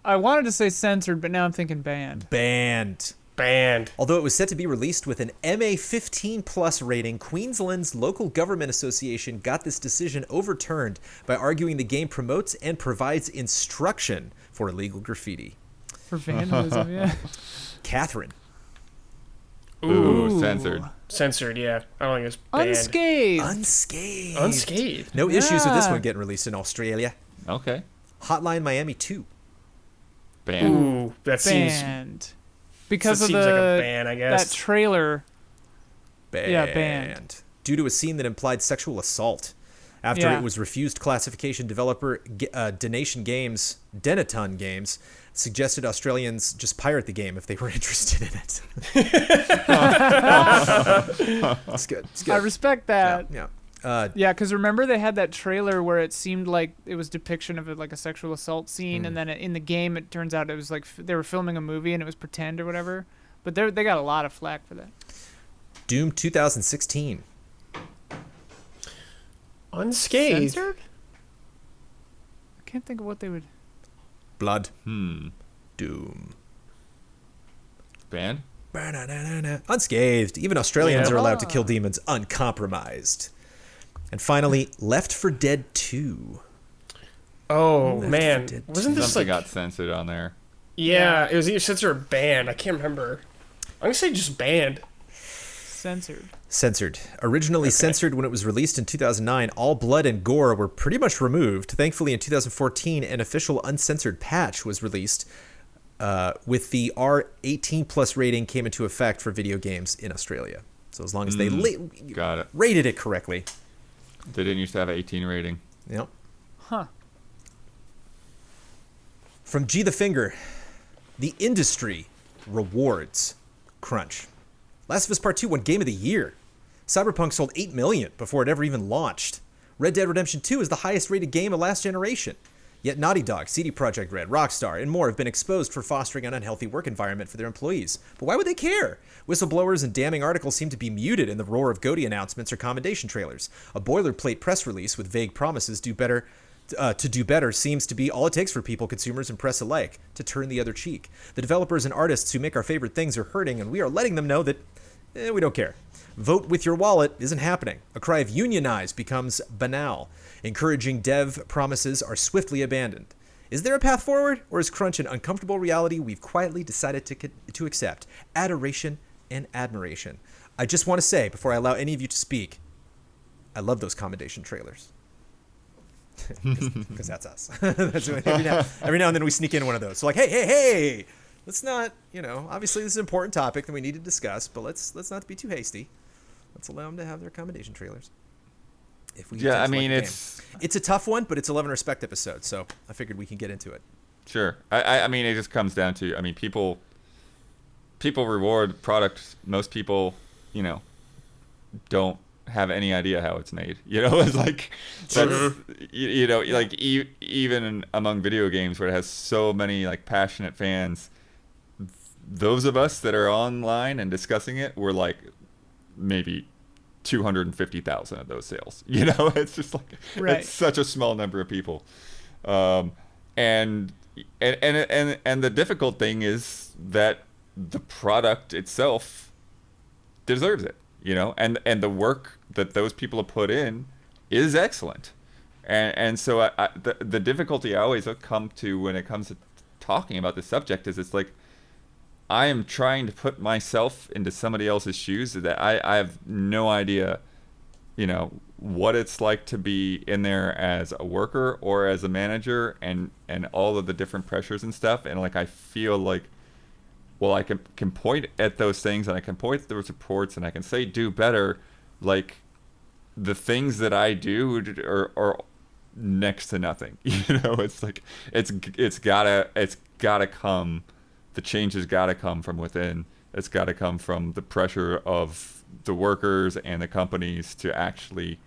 I wanted to say censored, but now I'm thinking banned. Banned. Banned. Although it was set to be released with an MA 15+ rating, Queensland's local government association got this decision overturned by arguing the game promotes and provides instruction for illegal graffiti. For vandalism, yeah. Catherine. Ooh, censored. Censored, yeah. I don't think it's banned. Unscathed. Unscathed. Unscathed. No issues with this Yeah. one getting released in Australia. Okay. Hotline Miami 2. Banned. Ooh, that seems Banned. Because that of seems like a the ban, I that guess. trailer. Banned. Yeah, banned. Due to a scene that implied sexual assault. After Yeah. it was refused classification, developer Denaton Games suggested Australians just pirate the game if they were interested in it. It's good. It's good. I respect that. Yeah. Yeah, because remember they had that trailer where it seemed like it was depiction of like a sexual assault scene, and then in the game it turns out it was like they were filming a movie and it was pretend or whatever. But they got a lot of flack for that. Doom 2016. unscathed. Censored? I can't think of what they would. Blood. Hmm. Doom. Banned. Unscathed. Even Australians Yeah. are allowed to kill demons uncompromised. And finally, Left 4 Dead 2. Oh, Left man. 4 Dead Wasn't this Something like... got censored on there. Yeah, it was either censored or banned. I can't remember. I'm going to say just banned. Censored. Censored. Originally censored when it was released in 2009, all blood and gore were pretty much removed. Thankfully, in 2014, an official uncensored patch was released with the R18+ rating came into effect for video games in Australia. So as long as they Got it. rated it correctly. They didn't used to have an 18 rating. Yep. Huh. From G the Finger, the industry rewards crunch. Last of Us Part 2 won Game of the Year. Cyberpunk sold 8 million before it ever even launched. Red Dead Redemption 2 is the highest rated game of last generation. Yet Naughty Dog, CD Projekt Red, Rockstar, and more have been exposed for fostering an unhealthy work environment for their employees. But why would they care? Whistleblowers and damning articles seem to be muted in the roar of GOTY announcements or commendation trailers. A boilerplate press release with vague promises to do better seems to be all it takes for people, consumers, and press alike to turn the other cheek. The developers and artists who make our favorite things are hurting, and we are letting them know that we don't care. Vote with your wallet isn't happening. A cry of unionize becomes banal. Encouraging dev promises are swiftly abandoned. Is there a path forward, or is crunch an uncomfortable reality we've quietly decided to accept? Adoration and admiration. I just want to say, before I allow any of you to speak, I love those commendation trailers. Because that's us. Every now and then we sneak in one of those. So like, hey, let's not, obviously this is an important topic that we need to discuss, but let's not be too hasty. Let's allow them to have their commendation trailers. Yeah, I mean, it's a tough one, but it's a Love and Respect episode, so I figured we can get into it. Sure. I mean, it just comes down to, people reward products. Most people, don't have any idea how it's made. It's like, that's, like even among video games where it has so many like passionate fans, those of us that are online and discussing it were like maybe 250,000 of those sales. It's just like it's such a small number of people, and the difficult thing is that the product itself deserves it, and the work that those people have put in is excellent, and so the difficulty I always come to when it comes to talking about this subject is it's like I am trying to put myself into somebody else's shoes that I have no idea, what it's like to be in there as a worker or as a manager and all of the different pressures and stuff. And like, I feel like, well, I can point at those things and I can point at those reports and I can say, do better. Like the things that I do are next to nothing. It's like, it's gotta come. The change has got to come from within. It's got to come from the pressure of the workers and the companies to actually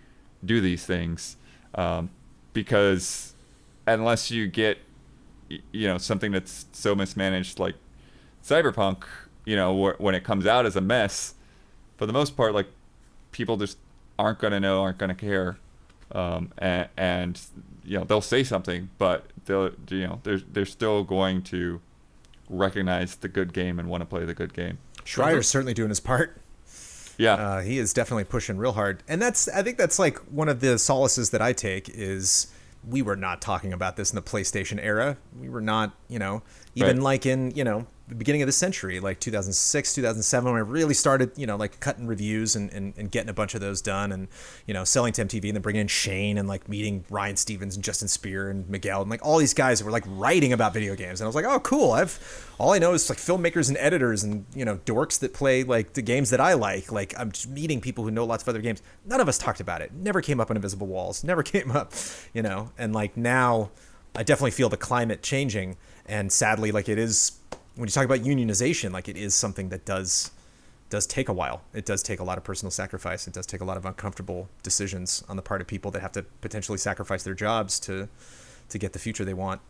do these things. Because unless you get, something that's so mismanaged like Cyberpunk, when it comes out as a mess, for the most part, like people just aren't going to know, aren't going to care. And they'll say something, but they're still going to recognize the good game and want to play the good game. Schreier's certainly doing his part. Yeah. He is definitely pushing real hard. And I think that's like one of the solaces that I take is we were not talking about this in the PlayStation era. We were not, even like in, the beginning of the century, like 2006, 2007, when I really started, like cutting reviews and getting a bunch of those done and, selling to MTV and then bringing in Shane and like meeting Ryan Stevens and Justin Spear and Miguel and like all these guys that were like writing about video games. And I was like, oh, cool. All I know is like filmmakers and editors and, dorks that play like the games that I like. Like I'm just meeting people who know lots of other games. None of us talked about it. Never came up on Invisible Walls. Never came up, and like now I definitely feel the climate changing. And sadly, like it is, when you talk about unionization, like it is something that does take a while. It does take a lot of personal sacrifice. It does take a lot of uncomfortable decisions on the part of people that have to potentially sacrifice their jobs to get the future they want.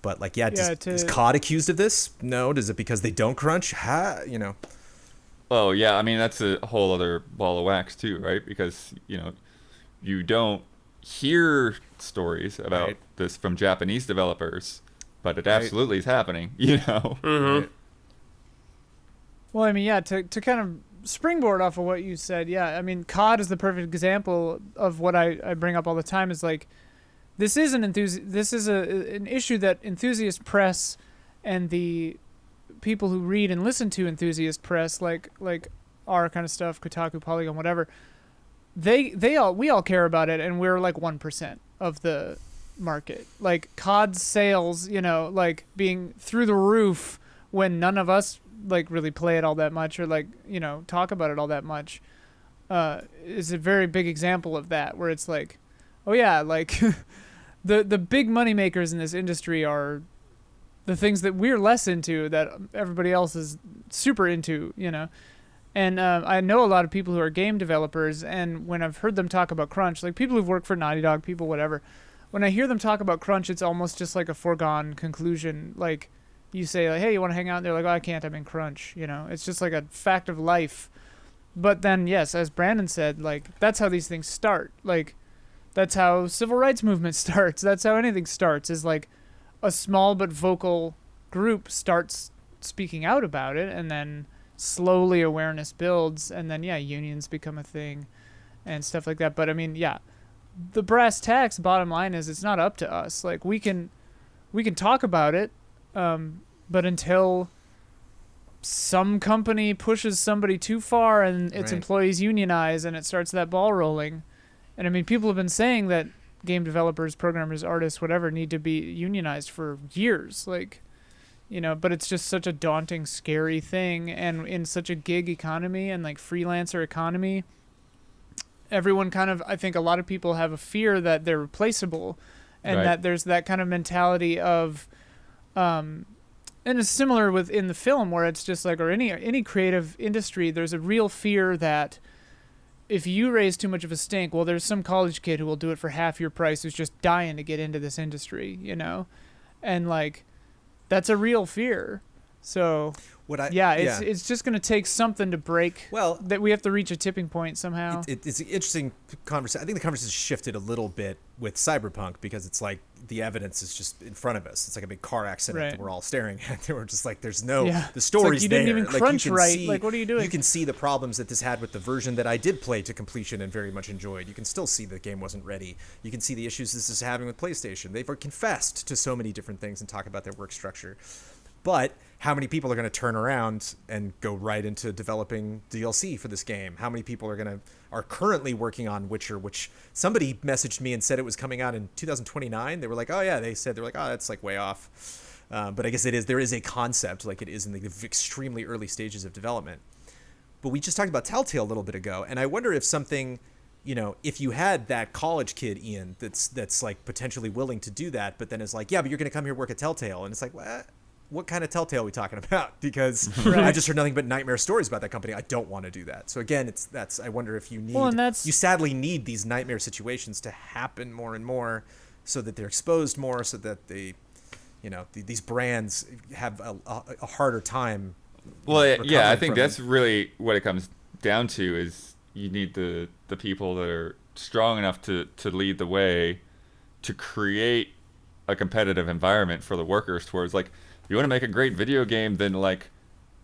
But like, is COD accused of this? No. Does it because they don't crunch? Oh yeah, I mean that's a whole other ball of wax too, right? Because you don't hear stories about this from Japanese developers. But it absolutely is happening, Mm-hmm. Right. Well, I mean, to kind of springboard off of what you said, I mean, COD is the perfect example of what I bring up all the time is like, this is an issue that enthusiast press and the people who read and listen to enthusiast press, like our kind of stuff, Kotaku, Polygon, whatever, we all care about it, and we're like 1% of the market. Like COD's sales, like being through the roof when none of us like really play it all that much or like, talk about it all that much, is a very big example of that, where it's like, oh yeah, like the big money makers in this industry are the things that we're less into that everybody else is super into, And I know a lot of people who are game developers, and when I've heard them talk about crunch, like people who've worked for Naughty Dog, people whatever, when I hear them talk about crunch, it's almost just like a foregone conclusion. Like, you say, like, hey, you want to hang out? And they're like, oh, I can't, I'm in crunch. You know, it's just like a fact of life. But then, yes, as Brandon said, like, that's how these things start. Like, that's how civil rights movement starts. That's how anything starts, is like a small but vocal group starts speaking out about it, and then slowly awareness builds, and then, yeah, unions become a thing and stuff like that. But I mean, yeah, the brass tacks, bottom line is, it's not up to us. Like, we can talk about it, but until some company pushes somebody too far and its employees unionize and it starts that ball rolling. And I mean, people have been saying that game developers, programmers, artists, whatever, need to be unionized for years. Like, you know, but it's just such a daunting, scary thing. And in such a gig economy and like freelancer economy, everyone kind of, I think a lot of people have a fear that they're replaceable, and that there's that kind of mentality of, and it's similar in the film, where it's just like, or any creative industry, there's a real fear that if you raise too much of a stink, well, there's some college kid who will do it for half your price who's just dying to get into this industry, you know? And like, that's a real fear. So it's just going to take something to break. Well, that we have to reach a tipping point somehow. It's an interesting conversation. I think the conversation shifted a little bit with Cyberpunk, because it's like the evidence is just in front of us. It's like a big car accident that we're all staring at. We're just like, there's no, the story's like, there. You didn't even crunch right. Like, what are you doing? You can see the problems that this had with the version that I did play to completion and very much enjoyed. You can still see the game wasn't ready. You can see the issues this is having with PlayStation. They've confessed to so many different things and talk about their work structure. But how many people are going to turn around and go right into developing DLC for this game? How many people are currently working on Witcher, which somebody messaged me and said it was coming out in 2029. They were like, oh yeah, they're like, oh, that's like way off. But I guess there is a concept, like it is in the extremely early stages of development. But we just talked about Telltale a little bit ago, and I wonder if something, you know, if you had that college kid, Ian, that's like potentially willing to do that, but then is like, yeah, but you're going to come here and work at Telltale, and it's like, what kind of Telltale are we talking about? Because I just heard nothing but nightmare stories about that company. I don't want to do that. So again, I wonder if you need, you sadly need these nightmare situations to happen more and more, so that they're exposed more, so that they, you know, these brands have a harder time. Well, yeah, I think that's really what it comes down to, is you need the people that are strong enough to lead the way, to create a competitive environment for the workers towards, like, you want to make a great video game, then like,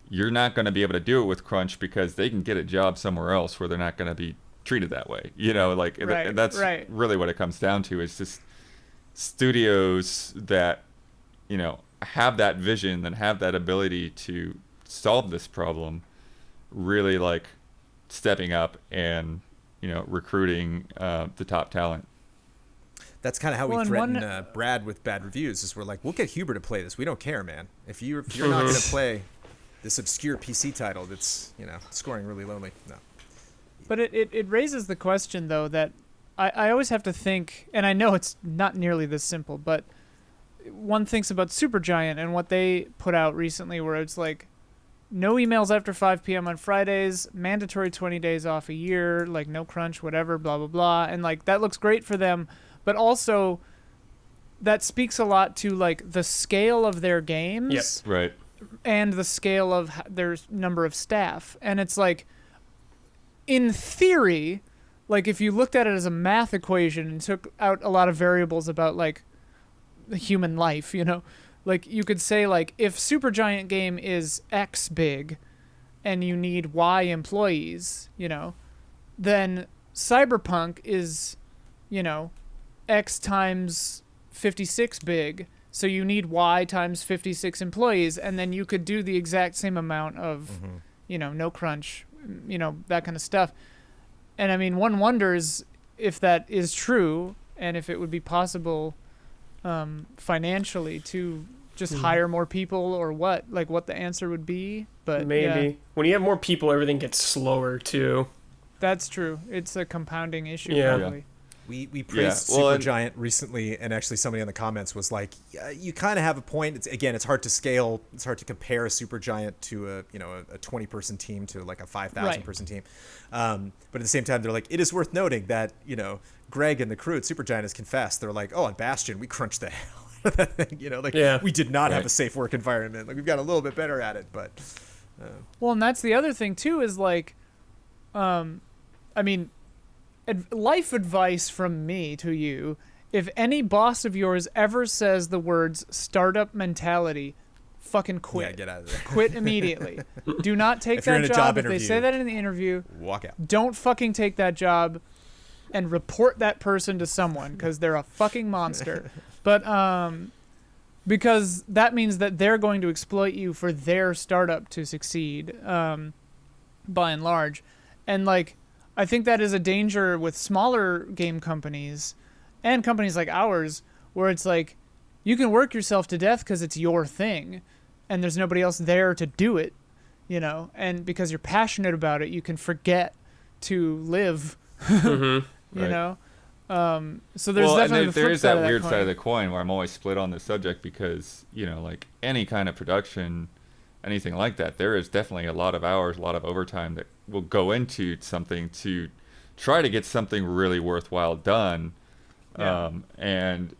you're not going to be able to do it with crunch, because they can get a job somewhere else where they're not going to be treated that way. You know, like, that's really what it comes down to, is just studios that, you know, have that vision and have that ability to solve this problem, really like stepping up and, you know, recruiting the top talent. That's kind of how we threaten Brad with bad reviews, is we're like, we'll get Huber to play this. We don't care, man. If you're not going to play this obscure PC title that's, you know, scoring really lonely. No. But it raises the question, though, that I always have to think, and I know it's not nearly this simple, but one thinks about Supergiant and what they put out recently, where it's like, no emails after 5 p.m. on Fridays, mandatory 20 days off a year, like no crunch, whatever, blah, blah, blah. And like, that looks great for them. But also, that speaks a lot to like the scale of their games, right, and the scale of their number of staff. And it's like, in theory, like if you looked at it as a math equation and took out a lot of variables about like the human life, you know, like you could say like, if Supergiant game is X big, and you need Y employees, you know, then Cyberpunk is, you know, X times 56 big, so you need Y times 56 employees, and then you could do the exact same amount of, you know, no crunch, you know, that kind of stuff. And I mean, one wonders if that is true, and if it would be possible financially to just hire more people, or what the answer would be. But maybe when you have more people, everything gets slower too. That's true. It's a compounding issue, probably. Yeah. We praised Supergiant recently, and actually somebody in the comments was like, yeah, you kind of have a point. It's hard to scale. It's hard to compare a Supergiant to a 20-person team to like a 5,000-person team. But at the same time, they're like, it is worth noting that, Greg and the crew at Supergiant has confessed. They're like, oh, on Bastion, we crunched the hell out of that thing. We did not have a safe work environment. Like, we've got a little bit better at it, but. Well, and that's the other thing too, is like, life advice from me to you: if any boss of yours ever says the words startup mentality, fucking quit. Yeah, get out of there. Quit immediately. Do not take that job. If they say that in the interview, walk out. Don't fucking take that job, and report that person to someone, because they're a fucking monster. But because that means that they're going to exploit you for their startup to succeed, by and large. And like, I think that is a danger with smaller game companies and companies like ours, where it's like, you can work yourself to death because it's your thing and there's nobody else there to do it, and because you're passionate about it, you can forget to live, Mm-hmm. you know? So there's definitely the flip there is side that weird coin. side of the coin where I'm always split on this subject, because, like any kind of production, anything like that, there is definitely a lot of hours, a lot of overtime that will go into something to try to get something really worthwhile done. Yeah. And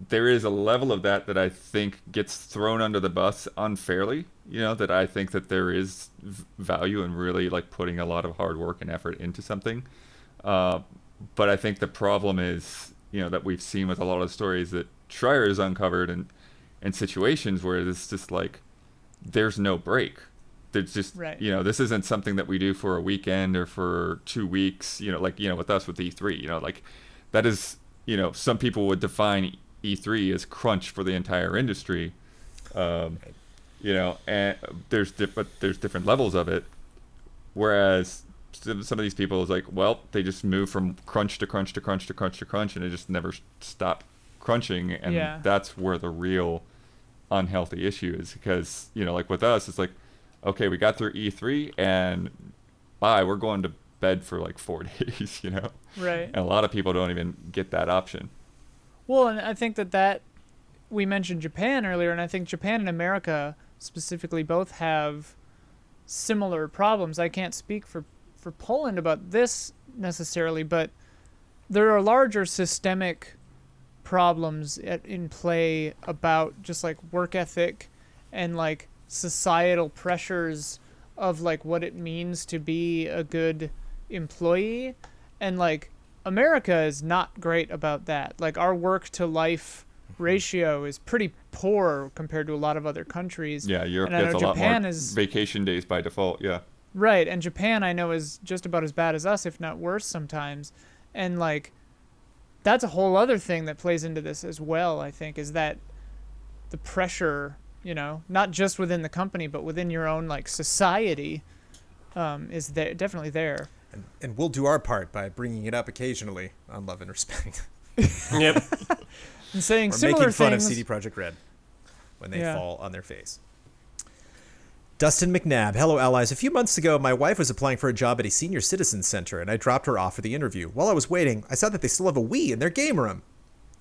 there is a level of that I think gets thrown under the bus unfairly, that I think that there is value in really like putting a lot of hard work and effort into something. But I think the problem is, that we've seen with a lot of stories that Schreier has uncovered, and in situations where it's just like, there's no break. There's just, Right. This isn't something that we do for a weekend or for 2 weeks, with us with E3, like that is, some people would define E3 as crunch for the entire industry. And there's different levels of it. Whereas some of these people is like, well, they just move from crunch to crunch to crunch to crunch to crunch, and they just never stop crunching. And that's where the real unhealthy issue is, because, like with us, it's like, okay, we got through E3 and bye, we're going to bed for like 4 days, Right. And a lot of people don't even get that option. Well, and I think that we mentioned Japan earlier, and I think Japan and America specifically both have similar problems. I can't speak for Poland about this necessarily, but there are larger systemic problems in play about just like work ethic and like societal pressures of like what it means to be a good employee. And like, America is not great about that. Like, our work to life ratio is pretty poor compared to a lot of other countries. Yeah, Europe and I gets know a lot Japan more is vacation days by default. Yeah. right, and Japan I know is just about as bad as us, if not worse sometimes. And like, that's a whole other thing that plays into this as well, I think, is that the pressure, not just within the company, but within your own like society, is there, definitely there. And we'll do our part by bringing it up occasionally on Love and Respect. Yep. And saying or similar making fun things. of CD Projekt Red when they fall on their face. Dustin McNabb, hello allies. A few months ago, my wife was applying for a job at a senior citizen center, and I dropped her off for the interview. While I was waiting, I saw that they still have a Wii in their game room.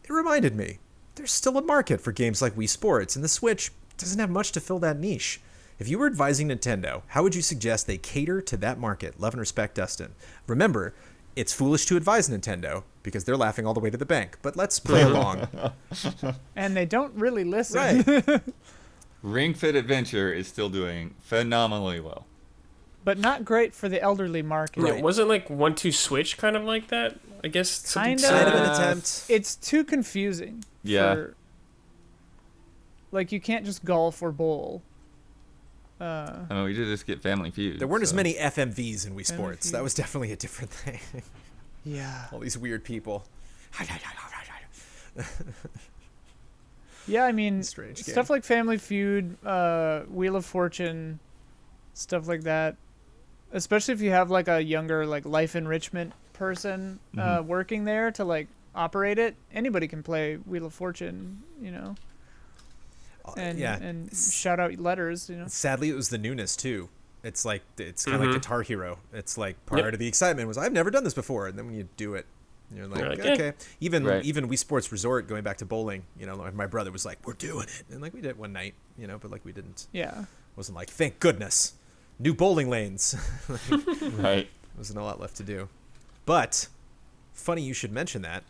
It reminded me, there's still a market for games like Wii Sports, and the Switch doesn't have much to fill that niche. If you were advising Nintendo, how would you suggest they cater to that market? Love and respect, Dustin. Remember, it's foolish to advise Nintendo because they're laughing all the way to the bank, but let's play along. And they don't really listen. Right. Ring Fit Adventure is still doing phenomenally well. But not great for the elderly market. Right. Yeah, wasn't like 1-2 Switch kind of like that? I guess something Kinda. Kind of similar. an attempt. It's too confusing. Yeah. Like, you can't just golf or bowl. I mean, we did just get Family Feud. There weren't as so- many FMVs in Wii Sports. Feud. That was definitely a different thing. Yeah. All these weird people. Yeah, I mean, Strange stuff game. like Family Feud, Wheel of Fortune, stuff like that. Especially if you have like a younger like life enrichment person working there to like operate it. Anybody can play Wheel of Fortune, and yeah. and shout out letters, Sadly, it was the newness too. It's like it's kind of like Guitar Hero. It's like part of the excitement was I've never done this before, and then when you do it, You're like, You're like, okay. Even Right. even Wii Sports Resort, going back to bowling, like my brother was like, we're doing it. And like we did it one night, but like we didn't. Yeah. Wasn't like, thank goodness. New bowling lanes. Right. Wasn't a lot left to do. But funny you should mention that.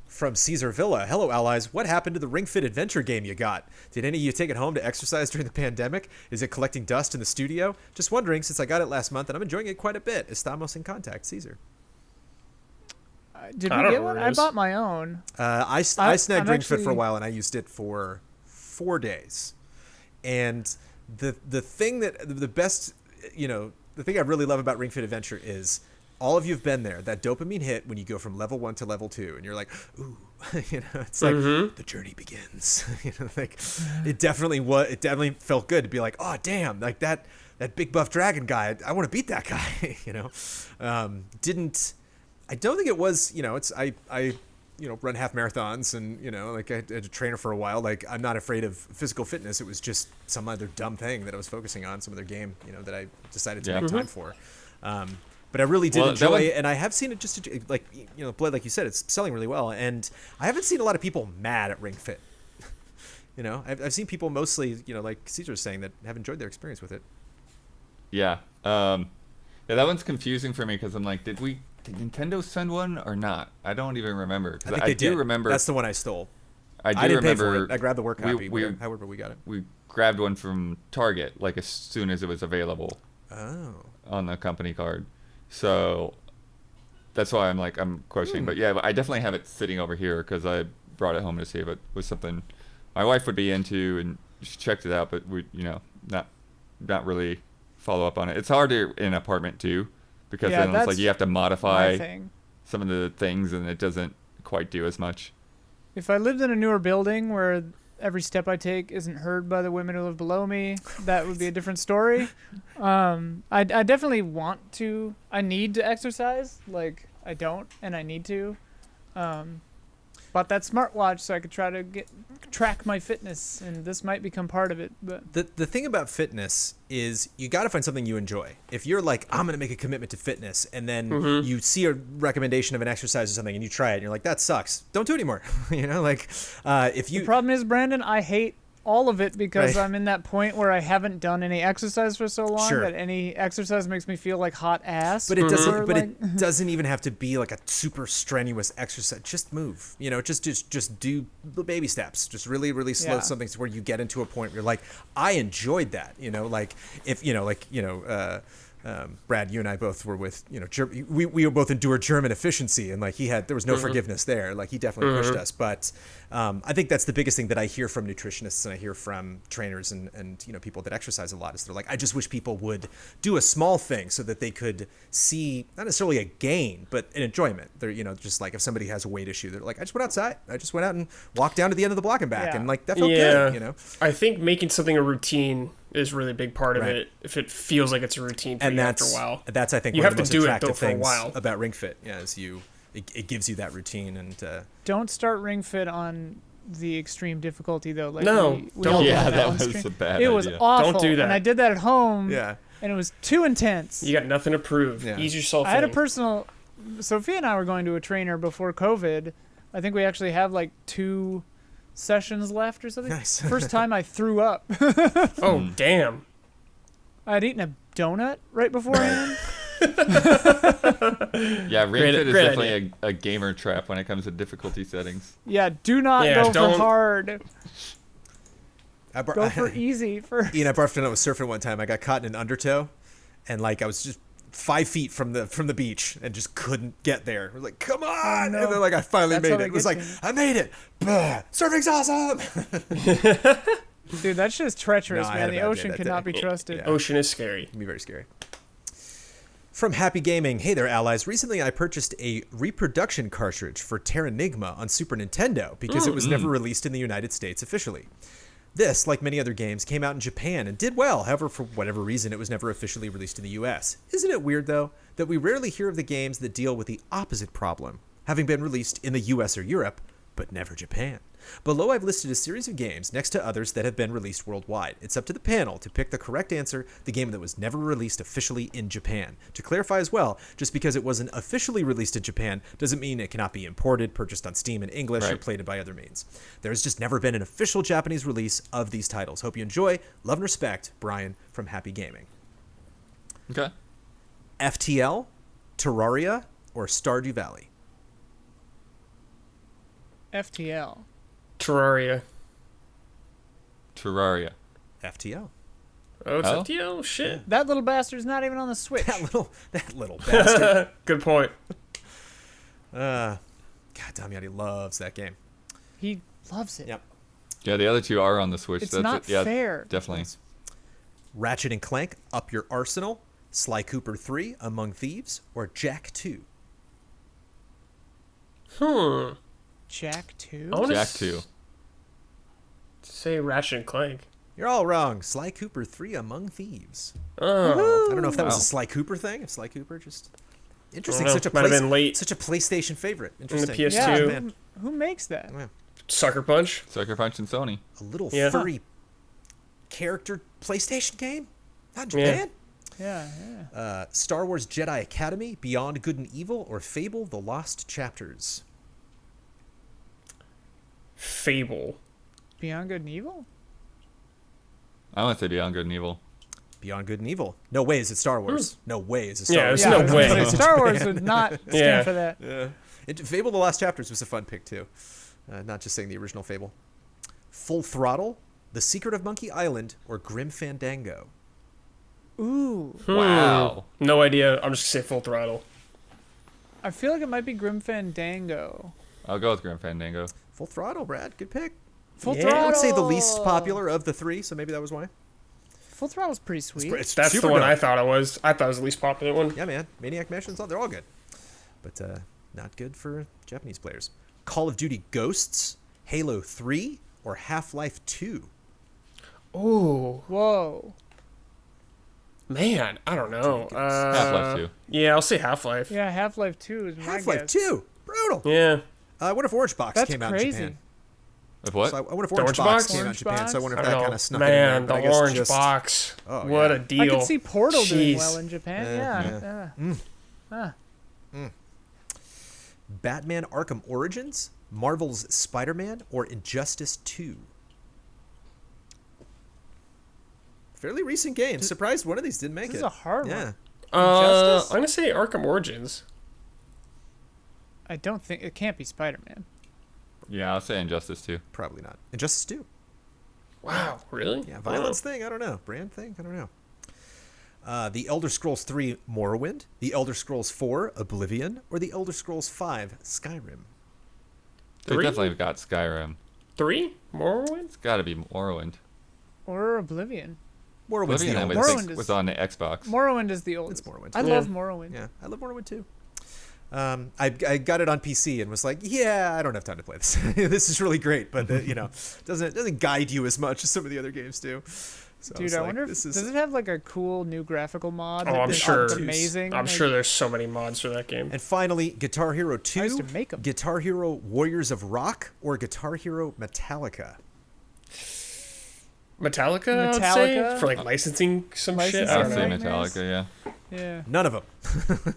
From Caesar Villa, hello allies. What happened to the Ring Fit Adventure game you got? Did any of you take it home to exercise during the pandemic? Is it collecting dust in the studio? Just wondering, since I got it last month and I'm enjoying it quite a bit. Estamos in contact, Caesar. Did I we don't get know one? where it I is. bought my own. I snagged I'm Ring Fit for a actually- while and I used it for 4 days. And the thing that the best, the thing I really love about Ring Fit Adventure is all of you have been there, that dopamine hit when you go from level 1 to level 2 and you're like, ooh, it's like the journey begins. Like it definitely felt good to be like, oh damn, like that big buff dragon guy, I want to beat that guy. I don't think it was, I run half marathons and, like I had a trainer for a while. Like I'm not afraid of physical fitness. It was just some other dumb thing that I was focusing on, some other game, that I decided to make time for. But I really did enjoy it, and I have seen it just like, Blade, like you said, it's selling really well, and I haven't seen a lot of people mad at Ring Fit. I've seen people mostly, like Caesar was saying, that have enjoyed their experience with it. Yeah. Yeah, that one's confusing for me because I'm like, did Nintendo send one or not? I don't even remember. I think they do did. remember. That's the one I stole. I didn't remember pay for it. I grabbed the work copy. we- however we got it. we grabbed one from Target like as soon as it was available Oh. on the company card. So that's why I'm questioning. But yeah, I definitely have it sitting over here because I brought it home to see if it was something my wife would be into, and she checked it out, but we, not really follow up on it. It's harder in an apartment too, because Yeah, then it's like that's you have to My modify thing. some of the things, and it doesn't quite do as much. If I lived in a newer building where every step I take isn't heard by the women who live below me, that would be a different story. I definitely want to. I need to exercise. Like, I don't, and I need to. Bought that smartwatch so I could try to track my fitness, and this might become part of it. But The thing about fitness is you got to find something you enjoy. If you're like, I'm going to make a commitment to fitness, and then you see a recommendation of an exercise or something and you try it and you're like, that sucks, don't do it anymore. If you the problem is, Brandon, I hate all of it because Right. I'm in that point where I haven't done any exercise for so long Sure. that any exercise makes me feel like hot ass. But it doesn't. Or But like- it doesn't even have to be like a super strenuous exercise. Just move. Just do the baby steps. Just really, really slow Yeah. something to where you get into a point where you're like, I enjoyed that. Like if Brad, you and I both were with we both endured German efficiency, and like there was no forgiveness there. Like he definitely pushed us. But I think that's the biggest thing that I hear from nutritionists and I hear from trainers and people that exercise a lot is they're like, I just wish people would do a small thing so that they could see not necessarily a gain but an enjoyment. They're just like if somebody has a weight issue, they're like, I just went outside, I just went out and walked down to the end of the block and back, Yeah. and like that felt good. I think making something a routine is really a big part of Right. it. If it feels like it's a routine for And you after a while, that's I think You one have of the to most do it, attractive though, for a things while. about Ring Fit. Yeah, is it gives you that routine and Don't start Ring Fit on the extreme difficulty though. Like No, we don't. all Yeah, did that on was stream. a bad It was idea. awful. Don't do that. And I did that at home. yeah. And it was too intense. you got nothing to prove. Yeah. Ease yourself I had a in. personal. Sophia and I were going to a trainer before COVID. I think we actually have like 2 sessions left or something. Nice. First time I threw up. Oh, damn. I had eaten a donut right beforehand. Yeah, Ring Great- Fit is great definitely a gamer trap when it comes to difficulty settings. Yeah, do not Yeah, go for don't- hard. Go I for easy. For Ian, I barfed when I was surfing one time. I got caught in an undertow, and like I was just 5 feet from the beach and just couldn't get there. I was like, come on! no. And then like I finally That's how made it. they It was get like, you. I made it! Bah, surfing's awesome! dude, that's just treacherous, No, I had man. a The bad day ocean that cannot day. be trusted. Yeah. Ocean is scary. It can be very scary. From Happy Gaming, hey there, allies. Recently, I purchased a reproduction cartridge for Terranigma on Super Nintendo because it was never released in the United States officially. This, like many other games, came out in Japan and did well. However, for whatever reason, it was never officially released in the US. Isn't it weird, though, that we rarely hear of the games that deal with the opposite problem, having been released in the US or Europe, but never Japan? Below I've listed a series of games next to others that have been released worldwide. It's up to the panel to pick the correct answer, the game that was never released officially in Japan. To clarify as well, just because it wasn't officially released in Japan doesn't mean it cannot be imported, purchased on Steam in English, or Right. played by other means. There's just never been an official Japanese release of these titles. Hope you enjoy. Love and respect, Brian from Happy Gaming. Okay. FTL, Terraria, or Stardew Valley? FTL. Terraria. Terraria. FTL. Oh, it's Oh? FTL? Shit. That little bastard's not even on the Switch. That little bastard. Good point. God, Damiani loves that game. He loves it. Yep. Yeah, the other two are on the Switch. It's not yeah, fair. Definitely. Ratchet and Clank, Up Your Arsenal, Sly Cooper 3, Among Thieves, or Jack 2? Jack 2? I wanna Jack 2. say Ratchet and Clank. You're all wrong. Sly Cooper 3, Among Thieves. Oh. I don't know if that was Wow. a Sly Cooper thing. If Sly Cooper just interesting, I don't know. such a Might have been late. such a PlayStation favorite. the Interesting. PS2. Yeah, Man, who makes that? Sucker Punch. Sucker Punch and Sony. a little Yeah. furry character PlayStation game. Not in Yeah. Japan. Yeah. Star Wars Jedi Academy, Beyond Good and Evil, or Fable: The Lost Chapters. Fable. Beyond Good and Evil? I want to say Beyond Good and Evil. Beyond Good and Evil. No way is it Star Wars. No way is it Star Yeah, Wars. there's no way. But Star Wars would not stand Yeah. for that. Fable: The Lost Chapters was a fun pick too. Not just saying the original Fable. Full Throttle, The Secret of Monkey Island, or Grim Fandango. Ooh. Wow. No idea. I'm just gonna say Full Throttle. I feel like it might be Grim Fandango. I'll go with Grim Fandango. Full Throttle, Brad. Good pick. Full Yeah. Throttle. I would say the least popular of the three, so maybe that was why. Full Throttle's pretty sweet. It's That's super the one dope. I thought it was. I thought it was the least popular one. Yeah, man. Maniac Mansion, they're all good. But not good for Japanese players. Call of Duty Ghosts, Halo 3, or Half-Life 2? Ooh, Whoa. man, I don't know. Half-Life 2. Yeah, I'll say Half-Life. Yeah, Half-Life 2 is my Half-Life guess. 2? Brutal. Yeah. I wonder if Orange Box That's came out crazy. in Japan. Of what? So I wonder if The Orange Orange Box Box? came out in Orange Japan, so I wonder I if don't that know. kind of snuck Man, it in there. the but I guess Orange just- Box. Oh, What yeah. a deal. I could see Portal doing Jeez. well in Japan. Yeah. Batman Arkham Origins, Marvel's Spider-Man, or Injustice 2? Fairly recent game. Surprised one of these didn't make This it. is a hard yeah. one. I'm Injustice? gonna say Arkham Origins. I don't think it can't be Spider-Man. Yeah, I'll say Injustice 2. Probably not. Injustice 2. Wow, really? Yeah, violence thing? I don't know. Brand thing? I don't know. The Elder Scrolls 3 Morrowind, The Elder Scrolls 4 Oblivion, or The Elder Scrolls 5 Skyrim? They 3? definitely got Skyrim. 3? Morrowind? It's got to be Morrowind. Or Oblivion. Morrowind's Oblivion, the I would oldest. Morrowind think, is- was on the Xbox. Morrowind is the oldest. Morrowind. I Yeah. love Morrowind. Yeah, I love Morrowind too. I got it on PC and was like, yeah, I don't have time to play this. This is really great, but doesn't guide you as much as some of the other games do. So Dude, I wonder if does it have like a cool new graphical mod? Oh, that I'm looks sure. amazing. I'm Like, sure there's so many mods for that game. And finally, Guitar Hero 2, I used to make 'em. Guitar Hero Warriors of Rock, or Guitar Hero Metallica. Metallica, I would say, Metallica? for like licensing some shit. Licensing I I'd don't say know. Nightmares? Metallica, yeah. Yeah. None of them.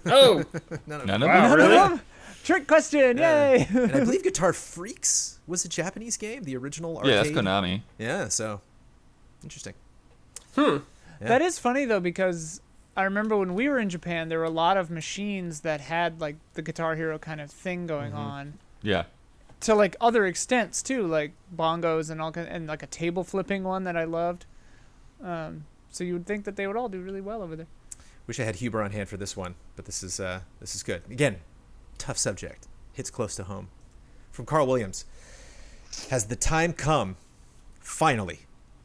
Oh, None of wow, them? really? Trick question! Yay! And I believe Guitar Freaks was a Japanese game, the original arcade. Yeah, that's Konami. Yeah, so interesting. Hmm. Yeah. That is funny though, because I remember when we were in Japan, there were a lot of machines that had like the Guitar Hero kind of thing going Mm-hmm. on, Yeah. to like other extents too, like bongos and all and like a table flipping one that I loved. So you would think that they would all do really well over there. Wish I had Huber on hand for this one, but this is good. Again, tough subject. Hits close to home. From Carl Williams. Has the time come, finally,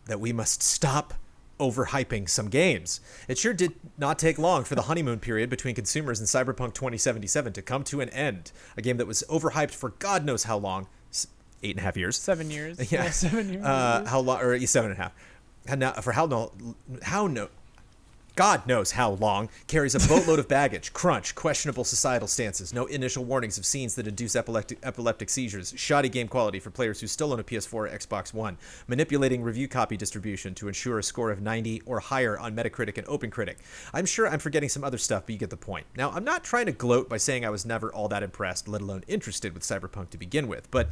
that we must stop overhyping some games? It sure did not take long for the honeymoon period between consumers and Cyberpunk 2077 to come to an end. A game that was overhyped for God knows how long. 8.5 years. 7 years. Yeah. 7 years. How long? Or 7.5. Now, for how no? God knows how long, carries a boatload of baggage, crunch, questionable societal stances, no initial warnings of scenes that induce epileptic seizures, shoddy game quality for players who still own a PS4 or Xbox One, manipulating review copy distribution to ensure a score of 90 or higher on Metacritic and OpenCritic. I'm sure I'm forgetting some other stuff, but you get the point. Now, I'm not trying to gloat by saying I was never all that impressed, let alone interested with Cyberpunk to begin with, but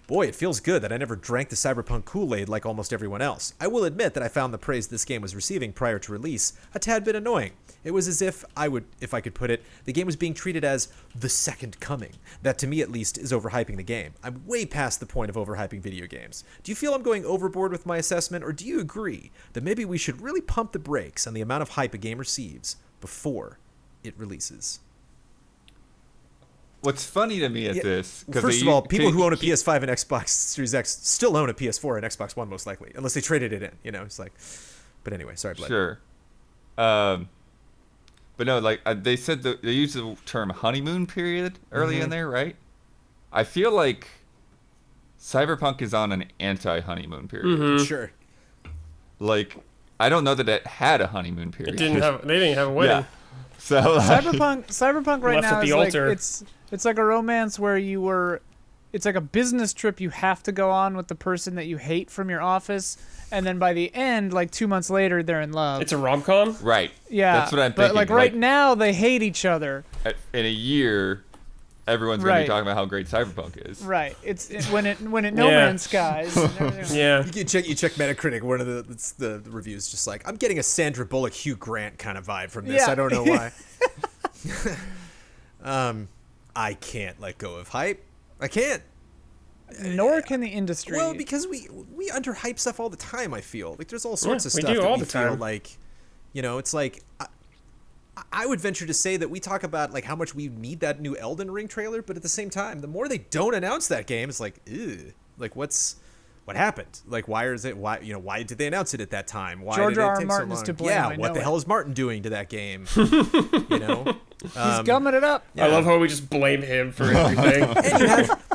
boy, it feels good that I never drank the Cyberpunk Kool-Aid like almost everyone else. I will admit that I found the praise this game was receiving prior to release a tad bit annoying. It was as if I could put it, the game was being treated as the second coming. That, to me at least, is overhyping the game. I'm way past the point of overhyping video games. Do you feel I'm going overboard with my assessment, or do you agree that maybe we should really pump the brakes on the amount of hype a game receives before it releases? What's funny to me at this, well, first of all, people who own a PS5 and Xbox Series X still own a PS4 and Xbox One most likely, unless they traded it in. You know, it's like. But anyway, sorry, Blake. Sure. But no, like they said, they used the term honeymoon period early in there, right? I feel like Cyberpunk is on an anti-honeymoon period. Sure. Like, I don't know that it had a honeymoon period. They didn't have a wedding. Yeah. So Cyberpunk right Left now at the is like altar. it's like a romance where it's like a business trip you have to go on with the person that you hate from your office, and then by the end, like 2 months later, they're in love. It's a rom-com? right. Yeah, That's what I'm thinking. But like right now, they hate each other. In a year, everyone's going to Right. be talking about how great Cyberpunk is. Right. It's when it No Yeah. Man's Skies. And everything. Yeah. You check Metacritic. One of the reviews just like, I'm getting a Sandra Bullock, Hugh Grant kind of vibe from this. Yeah. I don't know why. I can't let go of hype. I can't. Nor can the industry. Well, because we underhype stuff all the time. I feel like there's all sorts of we stuff do that all we the feel time. like, you know, it's like I would venture to say that we talk about like how much we need that new Elden Ring trailer, but at the same time, the more they don't announce that game, it's like, ew, like what happened? Like, why did they announce it at that time? Why George did it R. R. take Martin so is long? to blame, Yeah, I what know the it. hell is Martin doing to that game? You know, He's gumming it up. I love how we just blame him for everything.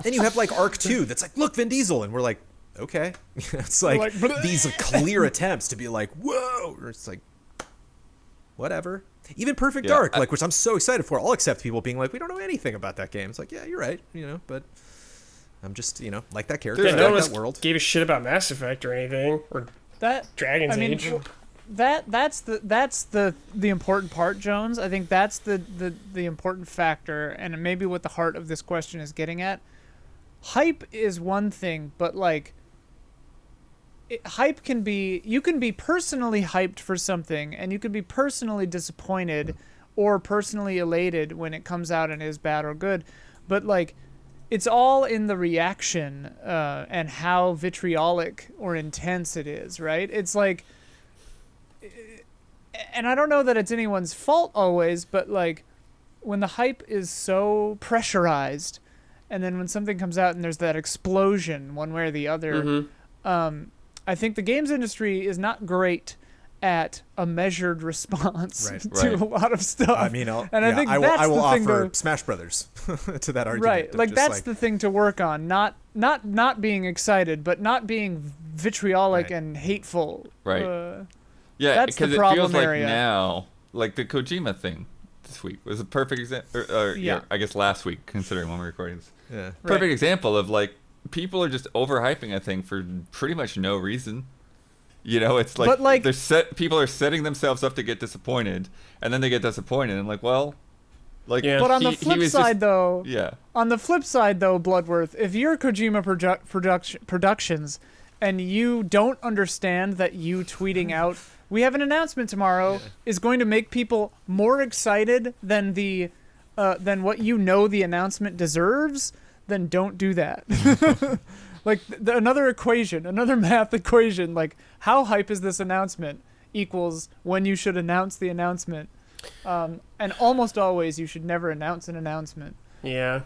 and you have like Arc 2 that's like, look, Vin Diesel, and we're like, okay. It's like, Like, these clear attempts to be like, whoa, or it's like, whatever. Even Perfect Yeah, Dark, like, which I'm so excited for. I'll accept people being like, we don't know anything about that game. It's like, yeah, you're right, you know, but I'm just, you know, like that character, Yeah, I no one like else that world. gave a shit about Mass Effect or anything. Or That Dragon's I mean, Age. that's the important part, Jones. I think that's the important factor, and maybe what the heart of this question is getting at. Hype is one thing, but like hype can be, you can be personally hyped for something, and you can be personally disappointed or personally elated when it comes out and is bad or good, but like it's all in the reaction and how vitriolic or intense it is, right? It's like, and I don't know that it's anyone's fault always, but like when the hype is so pressurized, and then when something comes out and there's that explosion one way or the other, I think the games industry is not great at a measured response Right. to a lot of stuff. I mean, I think I that's will the thing offer to, Smash Brothers to that argument. right, of like just that's the thing to work on, not being excited, but not being vitriolic Right. and hateful. Right. Yeah, That's the because it problem feels like area. now, like the Kojima thing this week was a perfect example. Yeah. I guess last week, considering when we're recording this. Yeah. Perfect Right. example of like people are just overhyping a thing for pretty much no reason. You know, it's like, But, like- people are setting themselves up to get disappointed, and then they get disappointed, and like, well, like, Yeah. But on the he flip was side, though, yeah, Bloodworth, if you're Kojima Productions and you don't understand that you tweeting out, we have an announcement tomorrow, is going to make people more excited than than what you know the announcement deserves, then don't do that. Like another math equation, like how hype is this announcement equals when you should announce the announcement. And almost always you should never announce an announcement. Yeah.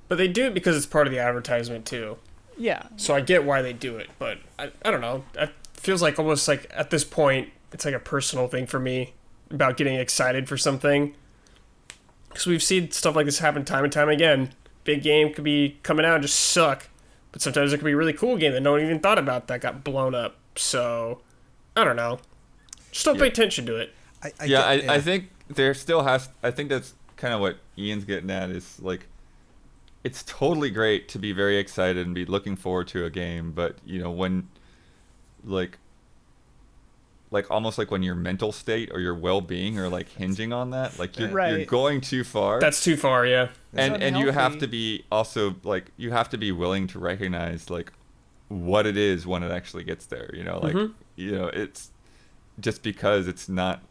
But they do it because it's part of the advertisement, too. Yeah. So I get why they do it, but I don't know. It feels like almost like at this point, it's like a personal thing for me about getting excited for something. Because we've seen stuff like this happen time and time again. Big game could be coming out and just suck. But sometimes it could be a really cool game that no one even thought about that got blown up. So, I don't know. Just don't pay attention to it. I think there still has. I think that's kind of what Ian's getting at. Is like, it's totally great to be very excited and be looking forward to a game, but when, like almost like when your mental state or your well-being are like hinging on that, like you're going too far. That's too far, yeah. And you have to be also like you have to be willing to recognize like what it is when it actually gets there. It's just because it's not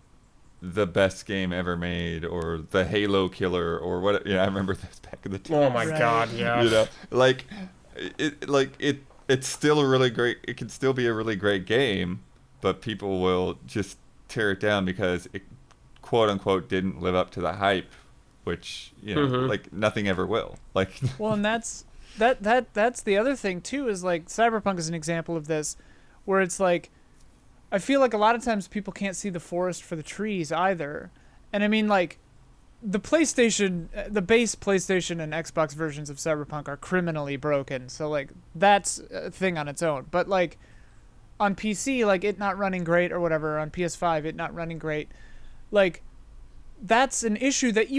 the best game ever made or the Halo killer or what. I remember this back in the day. Oh my god, yeah. It's still a really great. It can still be a really great game, but people will just tear it down because it, quote unquote, didn't live up to the hype, which like nothing ever will. Like, well, and that's the other thing too, is like Cyberpunk is an example of this, where it's like, I feel like a lot of times people can't see the forest for the trees either, and I mean like, the base PlayStation and Xbox versions of Cyberpunk are criminally broken, so like that's a thing on its own, but like, on PC, like it not running great or whatever, on PS5 it not running great, like that's an issue that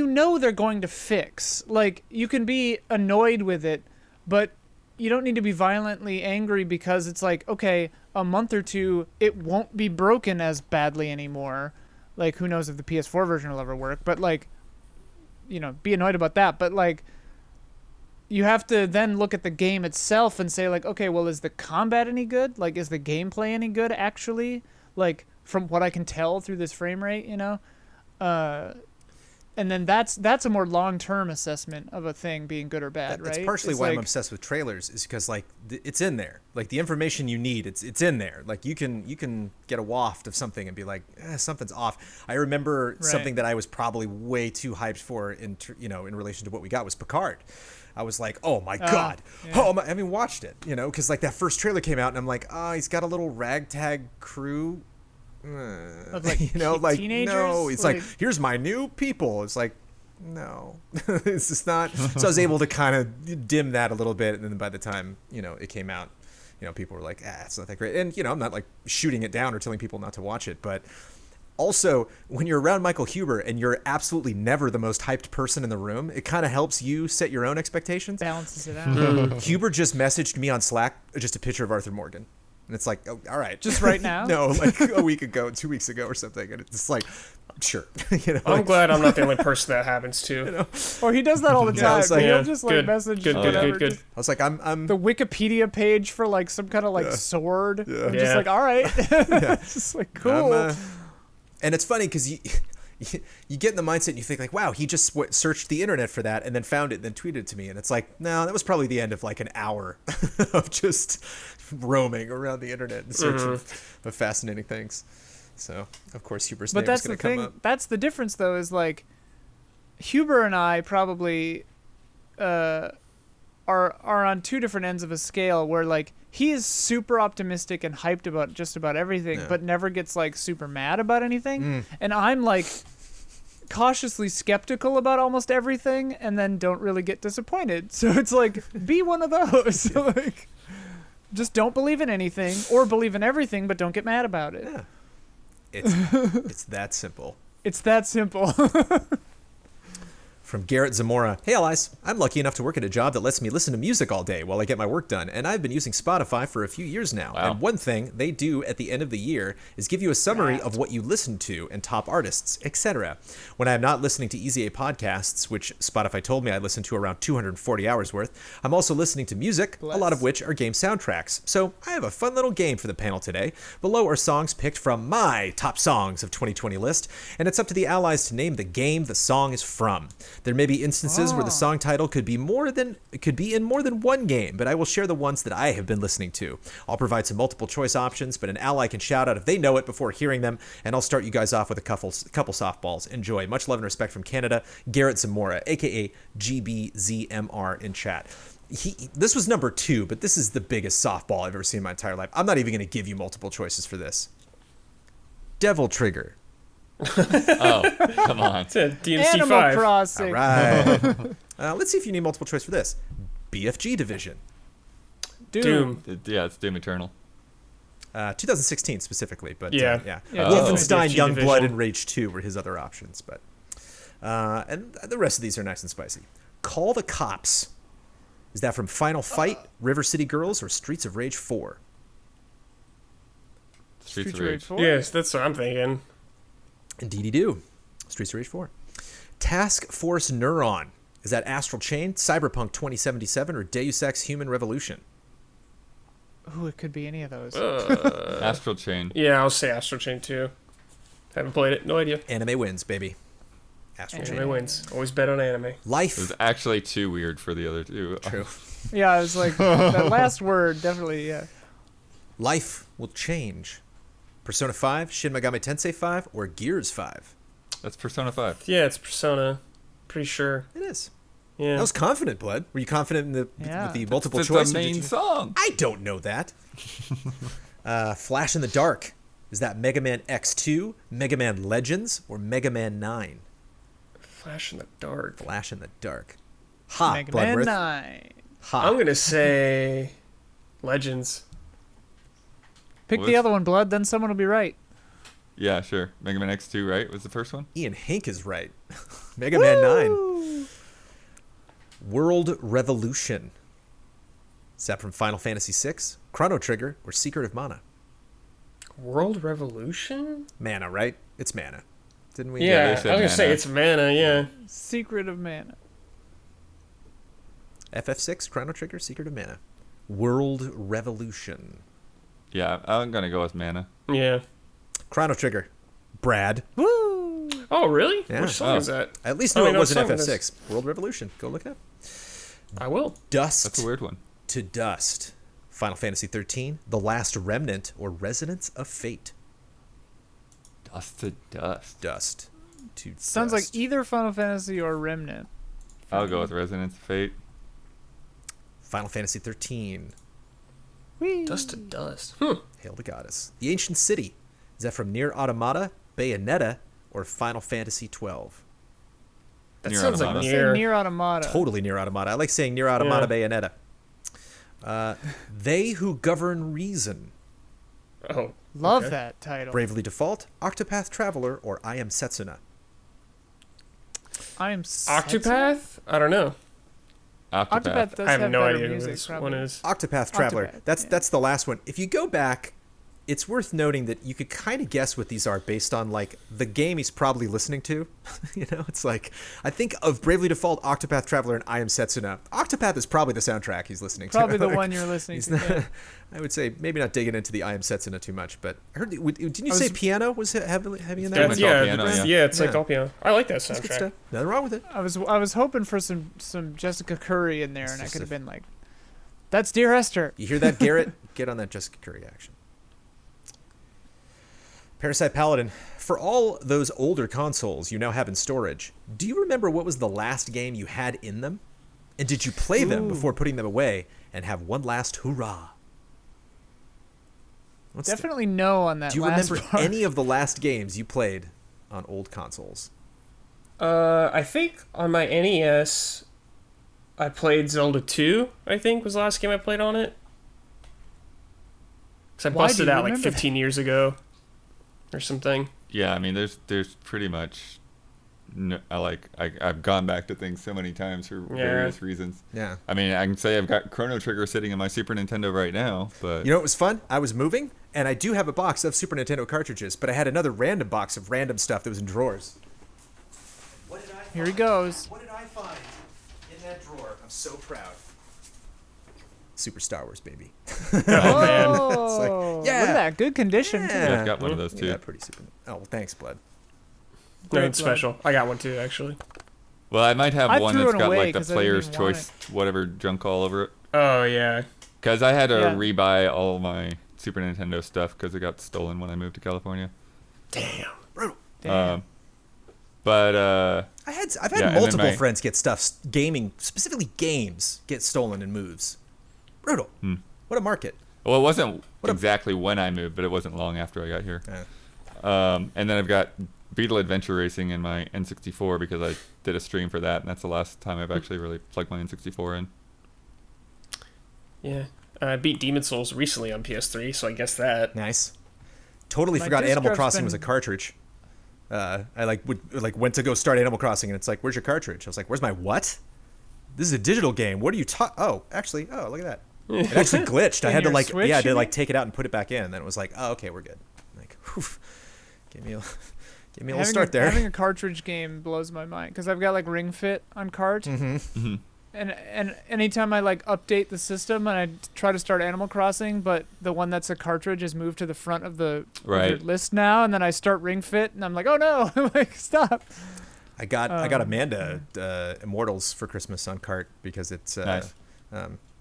they're going to fix. Like, you can be annoyed with it, but you don't need to be violently angry because it's like, okay, a month or two it won't be broken as badly anymore. Like, who knows if the PS4 version will ever work, but like, be annoyed about that, but like, you have to then look at the game itself and say like, okay, well, is the combat any good? Like, is the gameplay any good actually? Like, from what I can tell through this frame rate, and then that's a more long-term assessment of a thing being good or bad, right? That's partially why I'm obsessed with trailers, is because like it's in there. Like, the information you need, it's in there. Like, you can get a waft of something and be like, something's off. I remember something that I was probably way too hyped for in relation to what we got was Picard. I was like, oh my God. Yeah. I haven't watched it, because like that first trailer came out and I'm like, he's got a little ragtag crew. Of like, teenagers? No, it's like, here's my new people. It's like, no, it's just not. So I was able to kind of dim that a little bit. And then by the time, it came out, people were like, it's not that great. And, I'm not like shooting it down or telling people not to watch it, but also, when you're around Michael Huber and you're absolutely never the most hyped person in the room, it kind of helps you set your own expectations. Balances it out. Huber just messaged me on Slack just a picture of Arthur Morgan. And it's like, oh, all right. Just right now? No, like a week ago, 2 weeks ago or something. And it's like, sure. I'm glad I'm not the only person that happens to. Or he does that all the time. Like, he'll just like message whatever. Good. I was like, I'm the Wikipedia page for like some kind of like sword. Yeah. I'm just like, all right. It's just like, cool. And it's funny because you get in the mindset and you think like, wow, he just searched the internet for that and then found it and then tweeted it to me. And it's like, no, that was probably the end of like an hour of just roaming around the internet and searching for fascinating things. So, of course, Huber's name is going to come up. That's the difference, though, is like Huber and I probably are on two different ends of a scale where like he is super optimistic and hyped about just about everything, but never gets like super mad about anything. And I'm like cautiously skeptical about almost everything and then don't really get disappointed. So it's like, be one of those. Like, just don't believe in anything or believe in everything, but don't get mad about it. Yeah. It's that simple. It's that simple. From Garrett Zamora. Hey, Allies. I'm lucky enough to work at a job that lets me listen to music all day while I get my work done, and I've been using Spotify for a few years now. Wow. And one thing they do at the end of the year is give you a summary of what you listened to and top artists, etc. When I am not listening to Easy A podcasts, which Spotify told me I listened to around 240 hours worth, I'm also listening to music, a lot of which are game soundtracks. So I have a fun little game for the panel today. Below are songs picked from my top songs of 2020 list, and it's up to the Allies to name the game the song is from. There may be instances where the song title could be in more than one game, but I will share the ones that I have been listening to. I'll provide some multiple choice options, but an ally can shout out if they know it before hearing them, and I'll start you guys off with a couple softballs. Enjoy. Much love and respect from Canada, Garrett Zamora, aka GBZMR in chat. This was number 2, but this is the biggest softball I've ever seen in my entire life. I'm not even going to give you multiple choices for this. Devil Trigger. Oh, come on. It's a DMC5. Animal Crossing. All right. Let's see if you need multiple choice for this. BFG Division. Doom. Yeah, it's Doom Eternal. 2016 specifically, but Yeah. yeah. Yeah, Wolfenstein, DFG Youngblood, division. and Rage 2 were his other options, but and the rest of these are nice and spicy. Call the Cops. Is that from Final Fight, River City Girls, or Streets of Rage 4? Streets of Rage. 4? Yes, that's what I'm thinking. Indeedy do. Streets of Rage 4. Task Force Neuron. Is that Astral Chain, Cyberpunk 2077, or Deus Ex Human Revolution? Ooh, it could be any of those. Astral Chain. Yeah, I'll say Astral Chain 2. Haven't played it. No idea. Anime wins, baby. Astral Anime Chain. wins. Always bet on anime. It Life. was actually too weird for the other two. True. Yeah, I was like, that last word, definitely, yeah. Life will change. Persona 5, Shin Megami Tensei 5, or Gears 5? That's Persona 5. Yeah, it's Persona. Pretty sure. It is. Yeah. That was confident, Blood. Were you confident in the Yeah. with the multiple It's choice? the or did main you- song. I don't know that. Flash in the Dark. Is that Mega Man X2, Mega Man Legends, or Mega Man 9? Flash in the dark. Flash in the Dark. Ha, Mega Man Bloodworth. 9. Ha. I'm gonna say Legends. Pick What the was- other one, Blood, then someone will be right. Yeah, sure. Mega Man X2, right? Was the first one? Ian Hink is right. Mega Man 9. World Revolution. Is that from Final Fantasy VI, Chrono Trigger, or Secret of Mana? World Revolution? Mana, right? It's Mana. Didn't we? Yeah, I they was said gonna say Mana. it's Mana, yeah. Secret of Mana. FF6, Chrono Trigger, Secret of Mana. World Revolution. Yeah, I'm gonna go with Mana. Yeah. Chrono Trigger. Brad. Woo! Oh, really? Yeah. Which song Oh. is that? At least I knew don't it know wasn't what song it FF6. World Revolution. Go look it up. I will. Dust That's a weird one. to Dust. Final Fantasy 13, The Last Remnant, or Resonance of Fate. Dust to Dust. Dust to Sounds Dust. like either Final Fantasy or Remnant. I'll go with Resonance of Fate. Final Fantasy 13, Whee! Dust to Dust. Hail the Goddess. The Ancient City. Is that from Nier Automata, Bayonetta, or Final Fantasy 12? That Nier sounds like Automata. Say Nier. Nier Automata. Totally Nier Automata. I like saying Nier Automata, Yeah. Bayonetta. They Who Govern Reason. Oh. Love okay. that title. Bravely Default, Octopath Traveler, or I Am Setsuna. I am Octopath? I don't know. Octopath does I have no better idea who music, this probably. one is. Octopath Traveler. Octopath, yeah. That's the last one. If you go back, it's worth noting that you could kind of guess what these are based on like the game he's probably listening to. You know, it's like I think of Bravely Default, Octopath Traveler, and I Am Setsuna. Octopath is probably the soundtrack he's listening Probably to. the one you're listening He's to. not- yeah. I would say maybe not digging into the I Am Setsuna too much, but I heard. Didn't you I say was- piano was heavy in that? That's- one? Yeah, piano, yeah. yeah. It's like Yeah. all piano. I like that That's good soundtrack. stuff. Nothing wrong with it. I was hoping for some Jessica Curry in there, It's and I just could have a- been like, "That's Dear Esther." You hear that, Garrett? Get on that Jessica Curry action. Parasite Paladin. For all those older consoles you now have in storage, do you remember what was the last game you had in them? And did you play them Ooh. before putting them away and have one last hurrah? What's the- Definitely no on that. do you last remember part. any of the last games you played on old consoles? I think on my NES, I played Zelda 2, I think was the last game I played on it. Because I Why do busted you out like remember 15 years ago or something. Yeah, I mean, there's pretty much. No, I've gone back to things so many times for various reasons. Yeah. I mean, I can say I've got Chrono Trigger sitting in my Super Nintendo right now, but You know what was fun? I was moving, and I do have a box of Super Nintendo cartridges, but I had another random box of random stuff that was in drawers. What did I find? Here he goes. What did I find in that drawer? I'm so proud. Super Star Wars, baby. Oh, man. Oh, yeah. look at that. Good condition. too. yeah, I've got one of those too. Yeah, pretty super. Oh, well, thanks, Blood. Nothing Great special. I got one too, actually. Well, I might have I one threw that's it got away like the 'cause I didn't player's even want choice, whatever junk all over it. Oh, yeah. Because I had to Yeah. rebuy all my Super Nintendo stuff because it got stolen when I moved to California. Damn. Brutal. Damn. But I've had Yeah, and then multiple my- friends get stuff, gaming, specifically games, get stolen and moves. Brutal. Hmm. What a market. well, it wasn't What a- exactly when I moved, but it wasn't long after I got here. Yeah. And then I've got Beetle Adventure Racing in my N64 because I did a stream for that, and that's the last time I've actually really plugged my N64 in. Yeah. I beat Demon Souls recently on PS3, so I guess that. Nice. Totally My forgot disc Animal drive's Crossing been- was a cartridge. I went to go start Animal Crossing, and it's like, where's your cartridge? I was like, where's my what? This is a digital game. What are you talking? Oh, look at that. It actually glitched. I In had to your like, Switch, yeah, I had to you like mean? take it out and put it back in. And then it was like, oh, okay, we're good. Like, whew, give me a little Having start there. Having a cartridge game blows my mind because I've got like Ring Fit on cart, Mm-hmm. and anytime I like update the system and I try to start Animal Crossing, but the one that's a cartridge is moved to the front of the Right. list now, and then I start Ring Fit and I'm like, oh no, like stop. I got Amanda Immortals for Christmas on cart because it's Nice.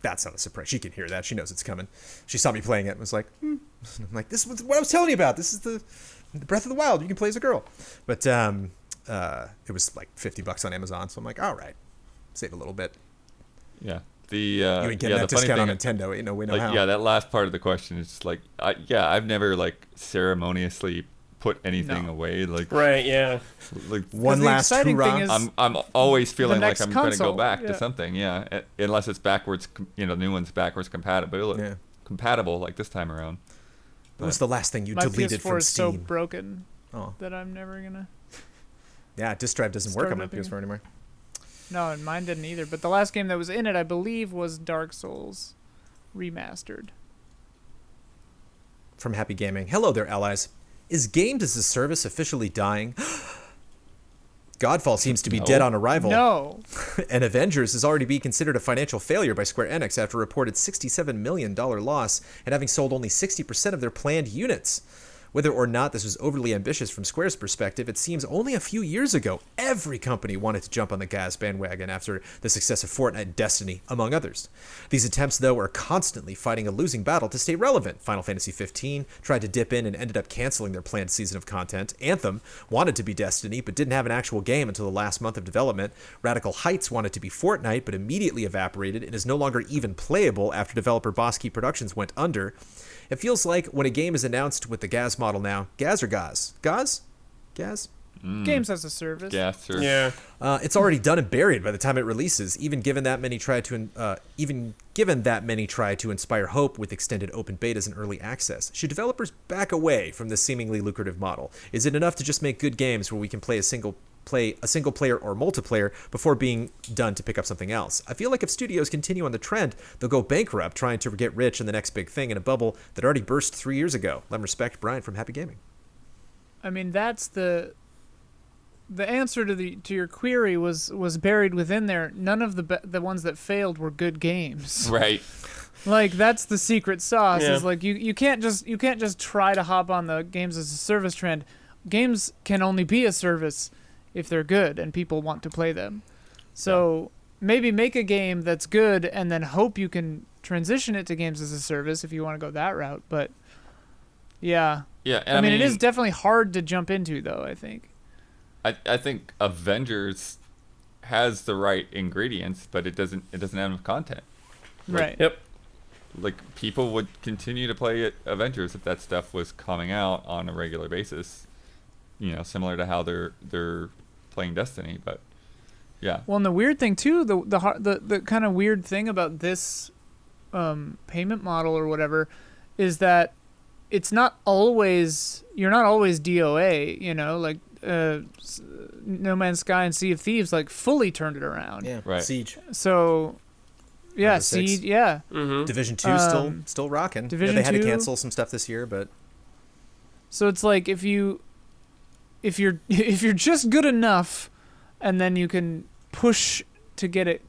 that's not a surprise. She can hear that. She knows it's coming. She saw me playing it and was like, I'm like, this is what I was telling you about. This is the Breath of the Wild. You can play as a girl. But it was like $50 on Amazon, so I'm like, all right, save a little bit. Yeah. You ain't getting that the funny discount on thing, Nintendo. Ain't no way, no like, how. yeah, that last part of the question is just like, I've never like ceremoniously put anything No. away. Like, Right, yeah. like One the last exciting hoorah. thing is- I'm always feeling like next I'm going to go console, back yeah. to something. Yeah, unless it's backwards. The new one's backwards compatible. Yeah. Compatible like this time around. What was the last thing you My deleted PS4 from is so Steam? broken Oh, that I'm never gonna. yeah, disk drive doesn't work on my Start up PS4 anymore. No, and mine didn't either. But the last game that was in it, I believe, was Dark Souls remastered. From Happy Gaming. Hello there, allies. Is games as a service officially dying? Godfall seems to be No. dead on arrival. No. And Avengers is already being considered a financial failure by Square Enix after a reported $67 million loss and having sold only 60% of their planned units. Whether or not this was overly ambitious from Square's perspective, it seems only a few years ago, every company wanted to jump on the gas bandwagon after the success of Fortnite and Destiny, among others. These attempts, though, are constantly fighting a losing battle to stay relevant. Final Fantasy XV tried to dip in and ended up canceling their planned season of content. Anthem wanted to be Destiny, but didn't have an actual game until the last month of development. Radical Heights wanted to be Fortnite, but immediately evaporated and is no longer even playable after developer Boss Key Productions went under. It feels like when a game is announced with the GAS model now, GAS or GAS? GAS? GAS? Games as a service. Yeah, sure. Yeah. It's already done and buried by the time it releases. Even given that many try to inspire hope with extended open betas and early access, should developers back away from this seemingly lucrative model? Is it enough to just make good games where we can play a single player or multiplayer before being done to pick up something else? I feel like if studios continue on the trend, they'll go bankrupt trying to get rich in the next big thing in a bubble that already burst 3 years ago. Love and respect, Brian from Happy Gaming. I mean, that's the answer to your query was buried within there. None of the ones that failed were good games. Right. Like that's the secret sauce. Yeah. Is like you can't just try to hop on the games as a service trend. Games can only be a service if they're good and people want to play them. So maybe make a game that's good and then hope you can transition it to games as a service if you want to go that route. But yeah, Yeah. I mean, it is definitely hard to jump into though, I think. I think Avengers has the right ingredients, but it doesn't have enough content. Like, Right. Yep. Like people would continue to play Avengers if that stuff was coming out on a regular basis. Similar to how they're playing Destiny, but yeah. Well, and the weird thing too, the kind of weird thing about this payment model or whatever, is that it's not always you're not always DOA. Like No Man's Sky and Sea of Thieves like fully turned it around. Yeah, Right. Siege. So, yeah, Number 6. Siege, yeah. Mm-hmm. Division 2 Um, still rocking. Division they had to 2. cancel some stuff this year, but So it's like if you're just good enough, and then you can push to get it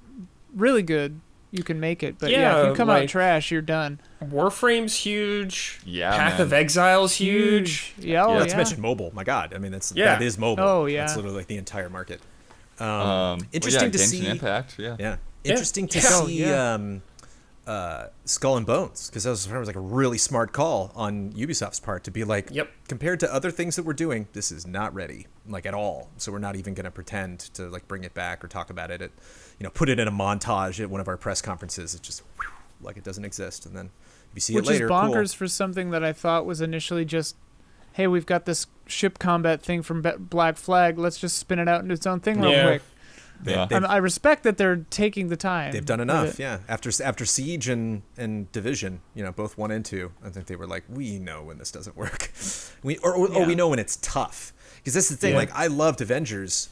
really good, you can make it. But yeah, if Yeah, you come out like- trash, you're done. Warframe's huge. Yeah, Path man. of Exile's huge. Yeah, oh, Yeah. not yeah. to mention mobile. My God, I mean that Yeah. is mobile. Oh, yeah. That's literally like the entire market. Interesting to Genshin see. Impact. Yeah. Yeah, interesting to Yeah. see Yeah. Skull and Bones, because that was like a really smart call on Ubisoft's part to be like, Yep. compared to other things that we're doing, this is not ready, like at all. So we're not even going to pretend to like bring it back or talk about it. Put it in a montage at one of our press conferences. It's just like it doesn't exist, and then if you see Which it later, is bonkers cool. for something that I thought was initially just, hey, we've got this ship combat thing from Black Flag. Let's just spin it out into its own thing real Yeah. quick. Yeah. They've- I respect that they're taking the time. They've done with enough, it. yeah. After Siege and Division, both 1 and 2, I think they were like, we know when this doesn't work, or we know when it's tough. Because that's the thing. Yeah. Like, I loved Avengers.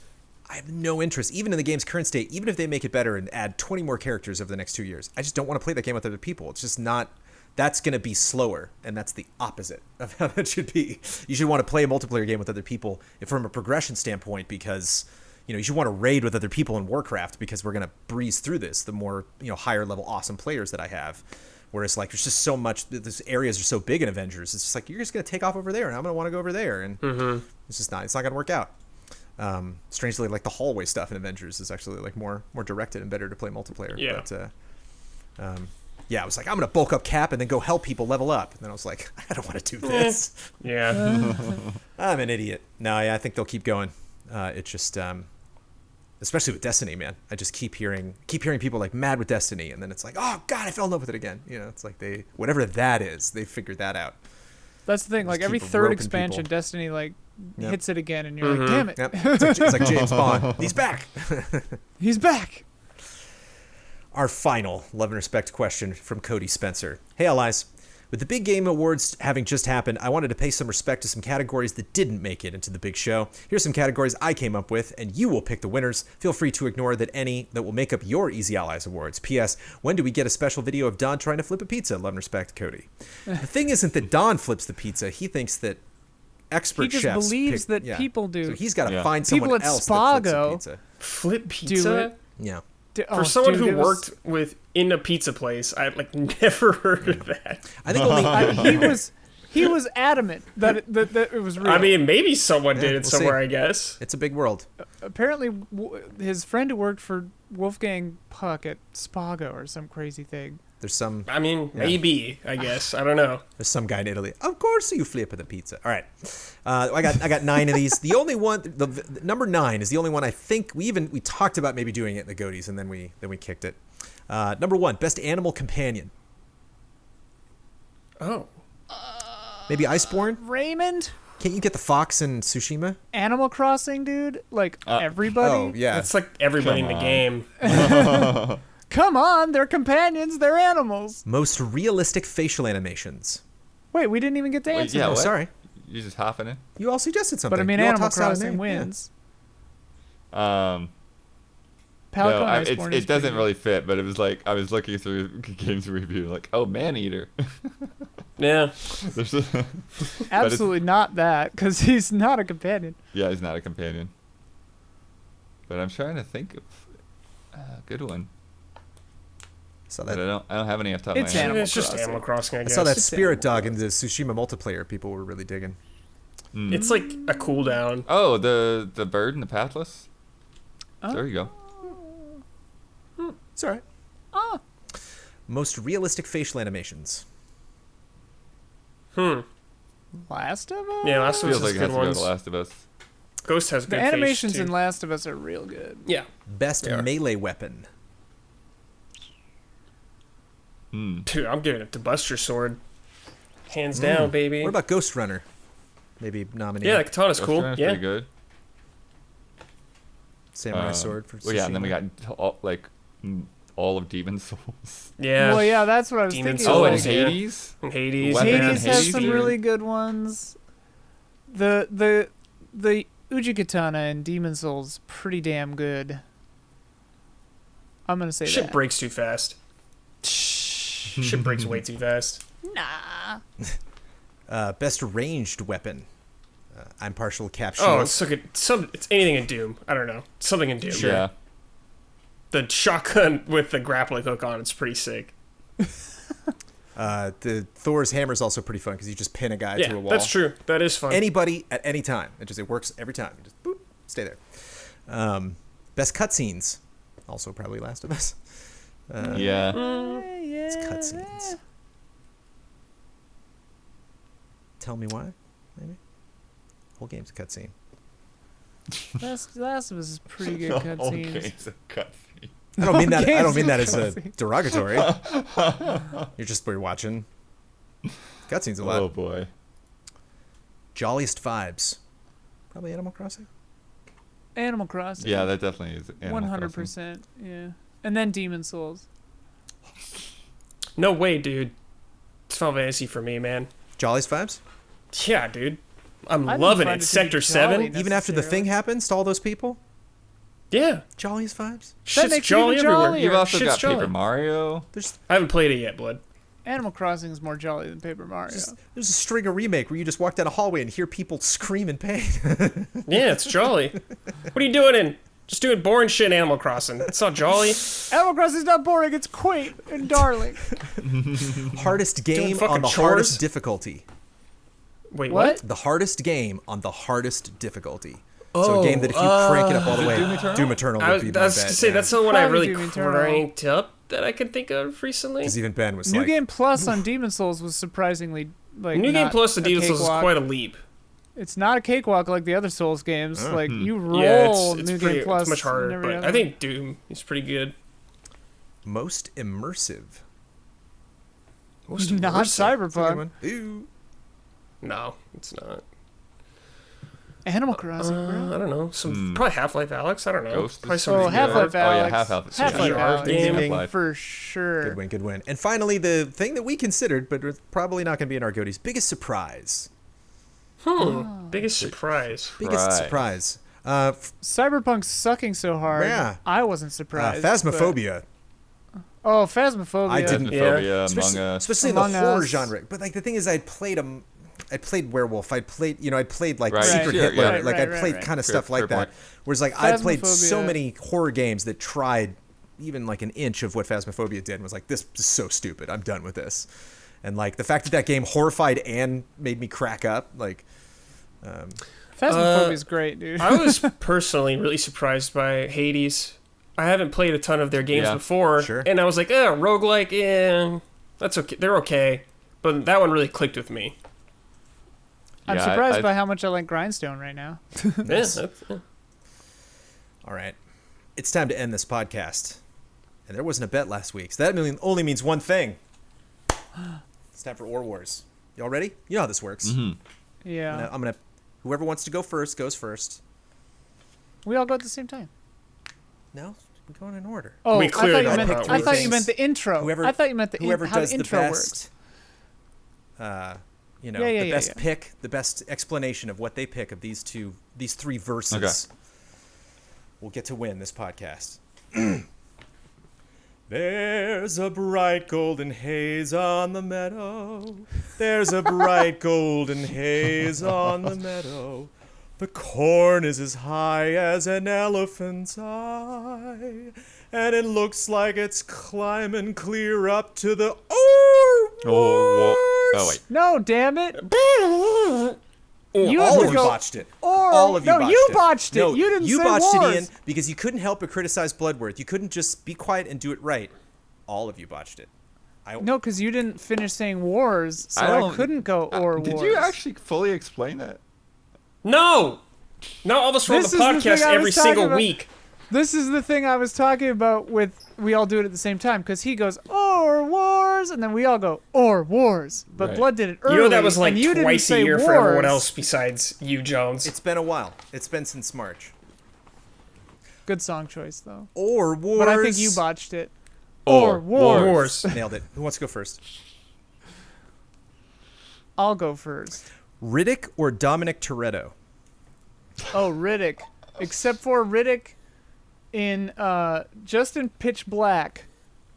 I have no interest, even in the game's current state, even if they make it better and add 20 more characters over the next 2 years. I just don't want to play that game with other people. It's just not. That's going to be slower, and that's the opposite of how that should be. You should want to play a multiplayer game with other people from a progression standpoint, because you should want to raid with other people in Warcraft, because we're going to breeze through this the more higher level awesome players that I have. Whereas like there's just so much, these areas are so big in Avengers, it's just like you're just going to take off over there and I'm going to want to go over there, and it's not going to work out. Strangely, like the hallway stuff in Avengers is actually like more directed and better to play multiplayer. Yeah. But yeah, I was like, I'm gonna bulk up Cap and then go help people level up. And then I was like, I don't want to do this. Yeah. I'm an idiot. No, yeah, I think they'll keep going. It's just, especially with Destiny, man. I just keep hearing people like mad with Destiny, and then it's like, oh god, I fell in love with it again. It's like whatever that is, they figured that out. That's the thing. Like Just every keep third roping expansion, people. Destiny Yep. hits it again, and you're like, damn it, Yep. It's like James Bond. He's back. he's back. Our final love and respect question from Cody Spencer. Hey, allies. With the Big Game Awards having just happened, I wanted to pay some respect to some categories that didn't make it into the big show. Here's some categories I came up with, and you will pick the winners. Feel free to ignore any that will make up your Easy Allies Awards. P.S. When do we get a special video of Don trying to flip a pizza? Love and respect, Cody. The thing isn't that Don flips the pizza. He thinks that expert He just chefs believes that people do. So he's got to Yeah. find People someone at else that flips a Spago pizza. Flip Do pizza? it. Yeah. For someone who worked in a pizza place, I never heard of that. I think only he was adamant that it was real. I mean, maybe someone did it we'll somewhere, see. I guess. it's a big world. Apparently, his friend who worked for Wolfgang Puck at Spago or some crazy thing. There's some I mean, maybe, I guess. I don't know. There's some guy in Italy. Of course you flip the pizza. All right. I got 9 of these. The only one, the number 9 is the only one I think we talked about maybe doing it in the GOTYs, and then we kicked it. Number 1, best animal companion. Oh. Maybe Iceborne? Raymond? Can't you get the fox in Tsushima? Animal Crossing, dude? Like, everybody? Oh, yeah. It's like everybody in Come the on. game. Come on, they're companions, they're animals. Most realistic facial animations. Wait, we didn't even get to Wait, answer yeah, Oh, that. what? sorry. You just hopping in? You all suggested something. But I mean, You all Animal tossed out a Crossing name. wins. No, Pelican Iceborne is it doesn't pretty really fit, but it was like I was looking through games review, like, oh, Maneater. Yeah. There's good. Absolutely not that, because he's not a companion. yeah, he's not a companion. But I'm trying to think of a good one. Saw But that. I don't have any off the top of It's my head. Animal It's just Crossing. Animal Crossing, I I guess. saw that It's spirit Animal dog in the Tsushima multiplayer. People were really digging. Mm. It's like a cooldown. Oh, the bird and the pathless. Oh. There you go. It's all right. Oh. Most realistic facial animations. Last of Us? Yeah, Last of Us Feels like is it has good to go ones. to Last of Us. Ghost has The good animations face, in too. Last of Us are real good. Yeah. Best They are. melee weapon. Hmm. Dude, I'm giving it to Buster Sword. Hands down, baby. What about Ghost Runner? Maybe nominate Yeah, the katana's Ghost cool. Runner's Yeah. pretty good. Samurai Sword for Well, yeah, and then we Tsushima. got all of Demon Souls. Yeah. Well, yeah, that's what I was Demon thinking. Oh, Souls, and like, yeah. Hades. And Hades. Weapons yeah. and Hades has Hades, some dude. really good ones. The Uji Katana and Demon Souls pretty damn good. I'm gonna say Shit that. breaks too fast. Shit breaks way too fast. Nah. Best ranged weapon. I'm partial cap Oh, shield. it's so good. It's anything in Doom. I don't know. Something in Doom. Yeah. The shotgun with the grappling hook on, it's pretty sick. The Thor's hammer is also pretty fun because you just pin a guy Yeah, to a wall. that's true. That is fun. Anybody at any time. It works every time. You just boop, stay there. Best cutscenes. Also probably Last of Us. Yeah. It's cutscenes. Tell me why. Maybe. Whole game's a cutscene. Last of Us is pretty good cutscenes. Okay, it's a cutscene. I don't mean that. I don't Okay, mean that as a cutscene. derogatory. We're watching cutscenes a lot. Oh boy. Jolliest vibes. Probably Animal Crossing. Animal Crossing. Yeah, that definitely is. Animal Crossing. 100%. Yeah. And then Demon Souls. No way, dude. It's Final Fantasy for me, man. Jolly's vibes? Yeah, dude. I'm I didn't loving find it. it to be Sector jolly 7. Even after the thing necessarily. happens to all those people? Yeah. Jolly's vibes? Shit's makes it jolly even everywhere. jollier. You've also Shit's got jolly. Paper Mario. I haven't played it yet, Blood. Animal Crossing is more jolly than Paper Mario. There's a Stringer remake where you just walk down a hallway and hear people scream in pain. Yeah, it's jolly. What are you doing in? Just doing boring shit in Animal Crossing. It's not jolly. Animal Crossing is not boring. It's quaint and darling. Hardest game fucking on the chores? hardest difficulty. Wait, What? The hardest game on the hardest difficulty. So a game that if you crank it up all the way, Doom Eternal? Doom Eternal I would was, be I my was bet. gonna say that's the one I Probably really Doom Eternal. cranked up that I could think of recently. Because even Ben was New like, Game Plus on Demon Souls was surprisingly like New Game not Plus to a Demon Souls is cakewalk. quite a leap. It's not a cakewalk like the other Souls games. Like you roll Yeah, it's New pretty, Game Plus. it's much harder, and every but other I think Doom is pretty good. most immersive. Most one. Not immersive? That's a good Cyberpunk. one. Ooh. No, it's not. Animal Crossing, bro. I don't know. Some probably Half-Life Alex. I don't know. Ghost Probably is some Oh, pretty Half-Life good. Oh yeah, Alex. Half-Life. Half-Life Yeah, Alex. ding, ding, ding. Half-Life. For sure. Good win, good win. And finally, the thing that we considered, but was probably not going to be in our GOTYs, biggest surprise. biggest surprise. Biggest surprise. Cyberpunk's sucking so hard. Yeah. I wasn't surprised. Phasmophobia. but- Oh, Phasmophobia. I didn't- Phasmophobia, Especially, Among Us. especially in Among the horror Us. genre. But like the thing is, I'd played Werewolf. I'd played like Right. Secret Sure, Hitler. yeah. Like Right, I'd played right. kind of Fair- stuff like fair that. point. Whereas like I played so Phasmophobia. many horror games that tried even like an inch of what Phasmophobia did and was like, this is so stupid. I'm done with this. And like the fact that that game horrified and made me crack up, like. Phasmophobia is great, dude. I was personally really surprised by Hades. I haven't played a ton of their games Yeah, before, sure. and I was like, roguelike, that's okay. They're okay. But that one really clicked with me. I'm Yeah, surprised I- by how much I like Grindstone right now. Yeah. All right. It's time to end this podcast. And there wasn't a bet last week. So that only means one thing. It's time for Or Wars. Y'all ready? You know how this works. Yeah. I'm gonna whoever wants to go first goes first. We all go at the same time. No, we're going in order. Oh, We I clearly thought you don't meant. know I what thought it you is. meant the intro. I thought you meant the whoever how does the the intro best, works. you know, Yeah, the best yeah. pick, the best explanation of what they pick of these three verses will get to win this podcast. There's a bright golden haze on the meadow. There's a bright golden haze on the meadow. The corn is as high as an elephant's eye, and it looks like it's climbing clear up to the Oh, wait. No, damn it. You all have of to you go. botched it. Or All of you no, botched you it. botched it. No, You didn't you say botched wars. it, Ian, because you couldn't help but criticize Bloodworth. You couldn't just be quiet and do it right. All of you botched it. No, because you didn't finish saying wars, so I, don't- couldn't go or Did wars. you actually fully explain that? No! No, all of us were on the This is the podcast thing I every was talking single about. week. This is the thing I was talking about with we all do it at the same time because he goes or wars and then we all go or wars. But Right. Blood did it early. You know that was like and you didn't twice a say year wars. for everyone else besides you, Jones. It's been a while. It's been since March. Good song choice though. Or wars. But I think you botched it. Or wars. Nailed it. Who wants to go first? I'll go first. Riddick or Dominic Toretto? Oh, Riddick. Except for Riddick in just in Pitch Black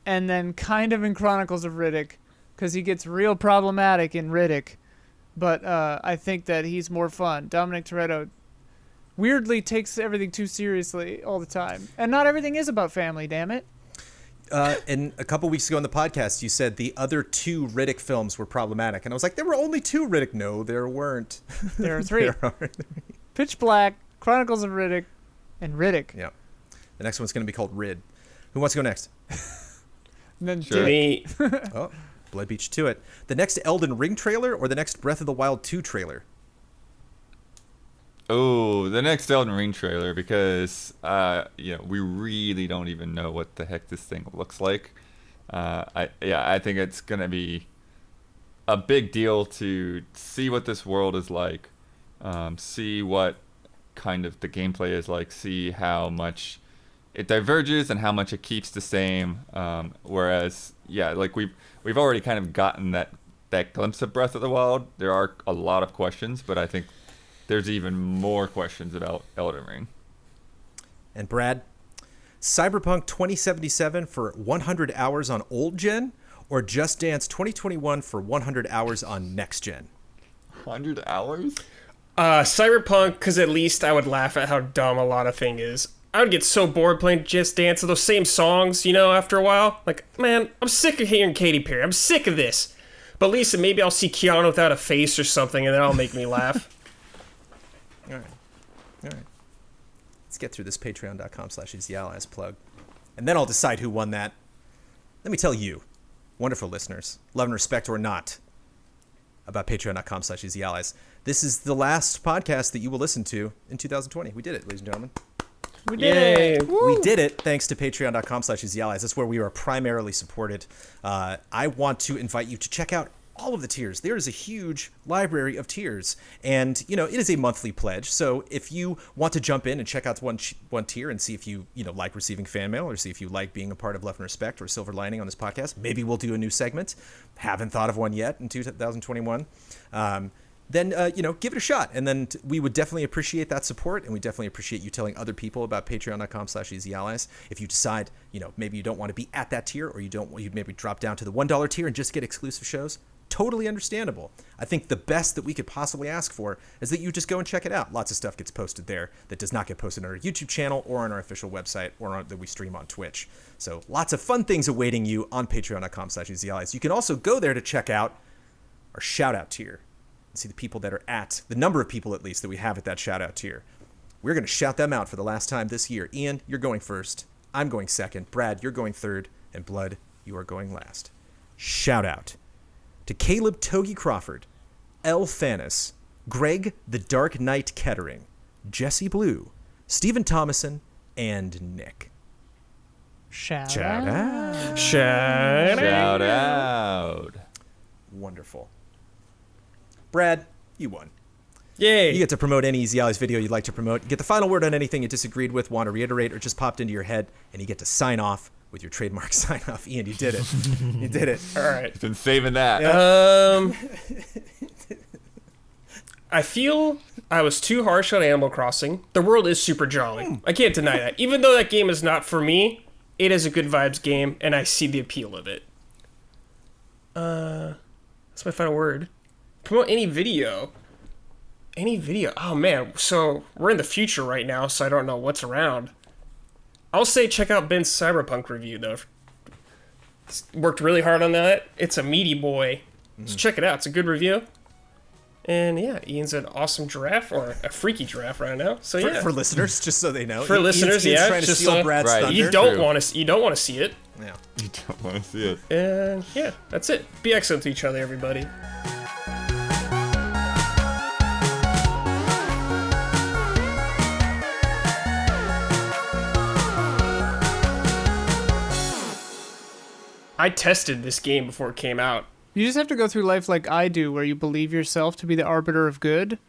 and then kind of in Chronicles of Riddick because he gets real problematic in Riddick. But I think that he's more fun. Dominic Toretto weirdly takes everything too seriously all the time. And not everything is about family, damn it. And a couple weeks ago on the podcast, you said the other two Riddick films were problematic. And I was like, there were only two Riddick. No, there weren't. There are three. There are. Pitch Black, Chronicles of Riddick, and Riddick. Yeah. The next one's going to be called Rid. Who wants to go next? And then Sure. Dick. Me. Oh, Blood Beach to it. The next Elden Ring trailer or the next Breath of the Wild 2 trailer? Oh, the next Elden Ring trailer because we really don't even know what the heck this thing looks like. I think it's gonna be a big deal to see what this world is like, see what kind of the gameplay is like, see how much it diverges and how much it keeps the same. Whereas, yeah, like we've already kind of gotten that glimpse of Breath of the Wild. There are a lot of questions, but I think there's even more questions about Elden Ring. And Brad, Cyberpunk 2077 for 100 hours on old gen, or Just Dance 2021 for 100 hours on next gen? 100 hours? Cyberpunk, because at least I would laugh at how dumb a lot of thing is. I would get so bored playing Just Dance to those same songs, after a while. Like, man, I'm sick of hearing Katy Perry. I'm sick of this. But at least maybe I'll see Keanu without a face or something, and then that'll make me laugh. All right. Let's get through this patreon.com/EasyAllies plug. And then I'll decide who won that. Let me tell you, wonderful listeners, love and respect or not, about patreon.com/EasyAllies. This is the last podcast that you will listen to in 2020. We did it, ladies and gentlemen. We did it. We did it thanks to patreon.com/EasyAllies. That's where we are primarily supported. I want to invite you to check out all of the tiers. There is a huge library of tiers, and it is a monthly pledge. So if you want to jump in and check out one tier and see if you like receiving fan mail, or see if you like being a part of Love and Respect or Silver Lining on this podcast, maybe we'll do a new segment. Haven't thought of one yet in 2021. Then give it a shot, and then we would definitely appreciate that support, and we definitely appreciate you telling other people about patreon.com/EasyAllies. If you decide maybe you don't want to be at that tier, or you maybe drop down to the $1 tier and just get exclusive shows, totally understandable. I think the best that we could possibly ask for is that you just go and check it out. Lots of stuff gets posted there that does not get posted on our YouTube channel or on our official website or that we stream on Twitch. So lots of fun things awaiting you on patreon.com/EasyAllies. You can also go there to check out our shout out tier and see the people that are at, the number of people at least that we have at that shout out tier. We're going to shout them out for the last time this year. Ian, you're going first. I'm going second. Brad, you're going third. And Blood, you are going last. Shout out to Caleb Togi Crawford, L. Thanis, Greg the Dark Knight Kettering, Jesse Blue, Stephen Thomason, and Nick. Shout out. Shout out. Wonderful. Brad, you won. Yay. You get to promote any Easy Allies video you'd like to promote. You get the final word on anything you disagreed with, want to reiterate, or just popped into your head, and you get to sign off with your trademark sign off. Ian, you did it. You did it. All right. Been saving that. I feel I was too harsh on Animal Crossing. The world is super jolly. I can't deny that. Even though that game is not for me, it is a good vibes game, and I see the appeal of it. That's my final word. Promote any video. Any video. Oh, man. So we're in the future right now, so I don't know what's around. I'll say check out Ben's Cyberpunk review, though. Worked really hard on that. It's a meaty boy. So check it out. It's a good review. And yeah, Ian's an awesome giraffe, or a freaky giraffe right now. So yeah, for listeners, just so they know. For listeners, Ian's trying to steal Brad's thunder. You don't want to see it. Yeah. You don't want to see it. And yeah, that's it. Be excellent to each other, everybody. I tested this game before it came out. You just have to go through life like I do, where you believe yourself to be the arbiter of good,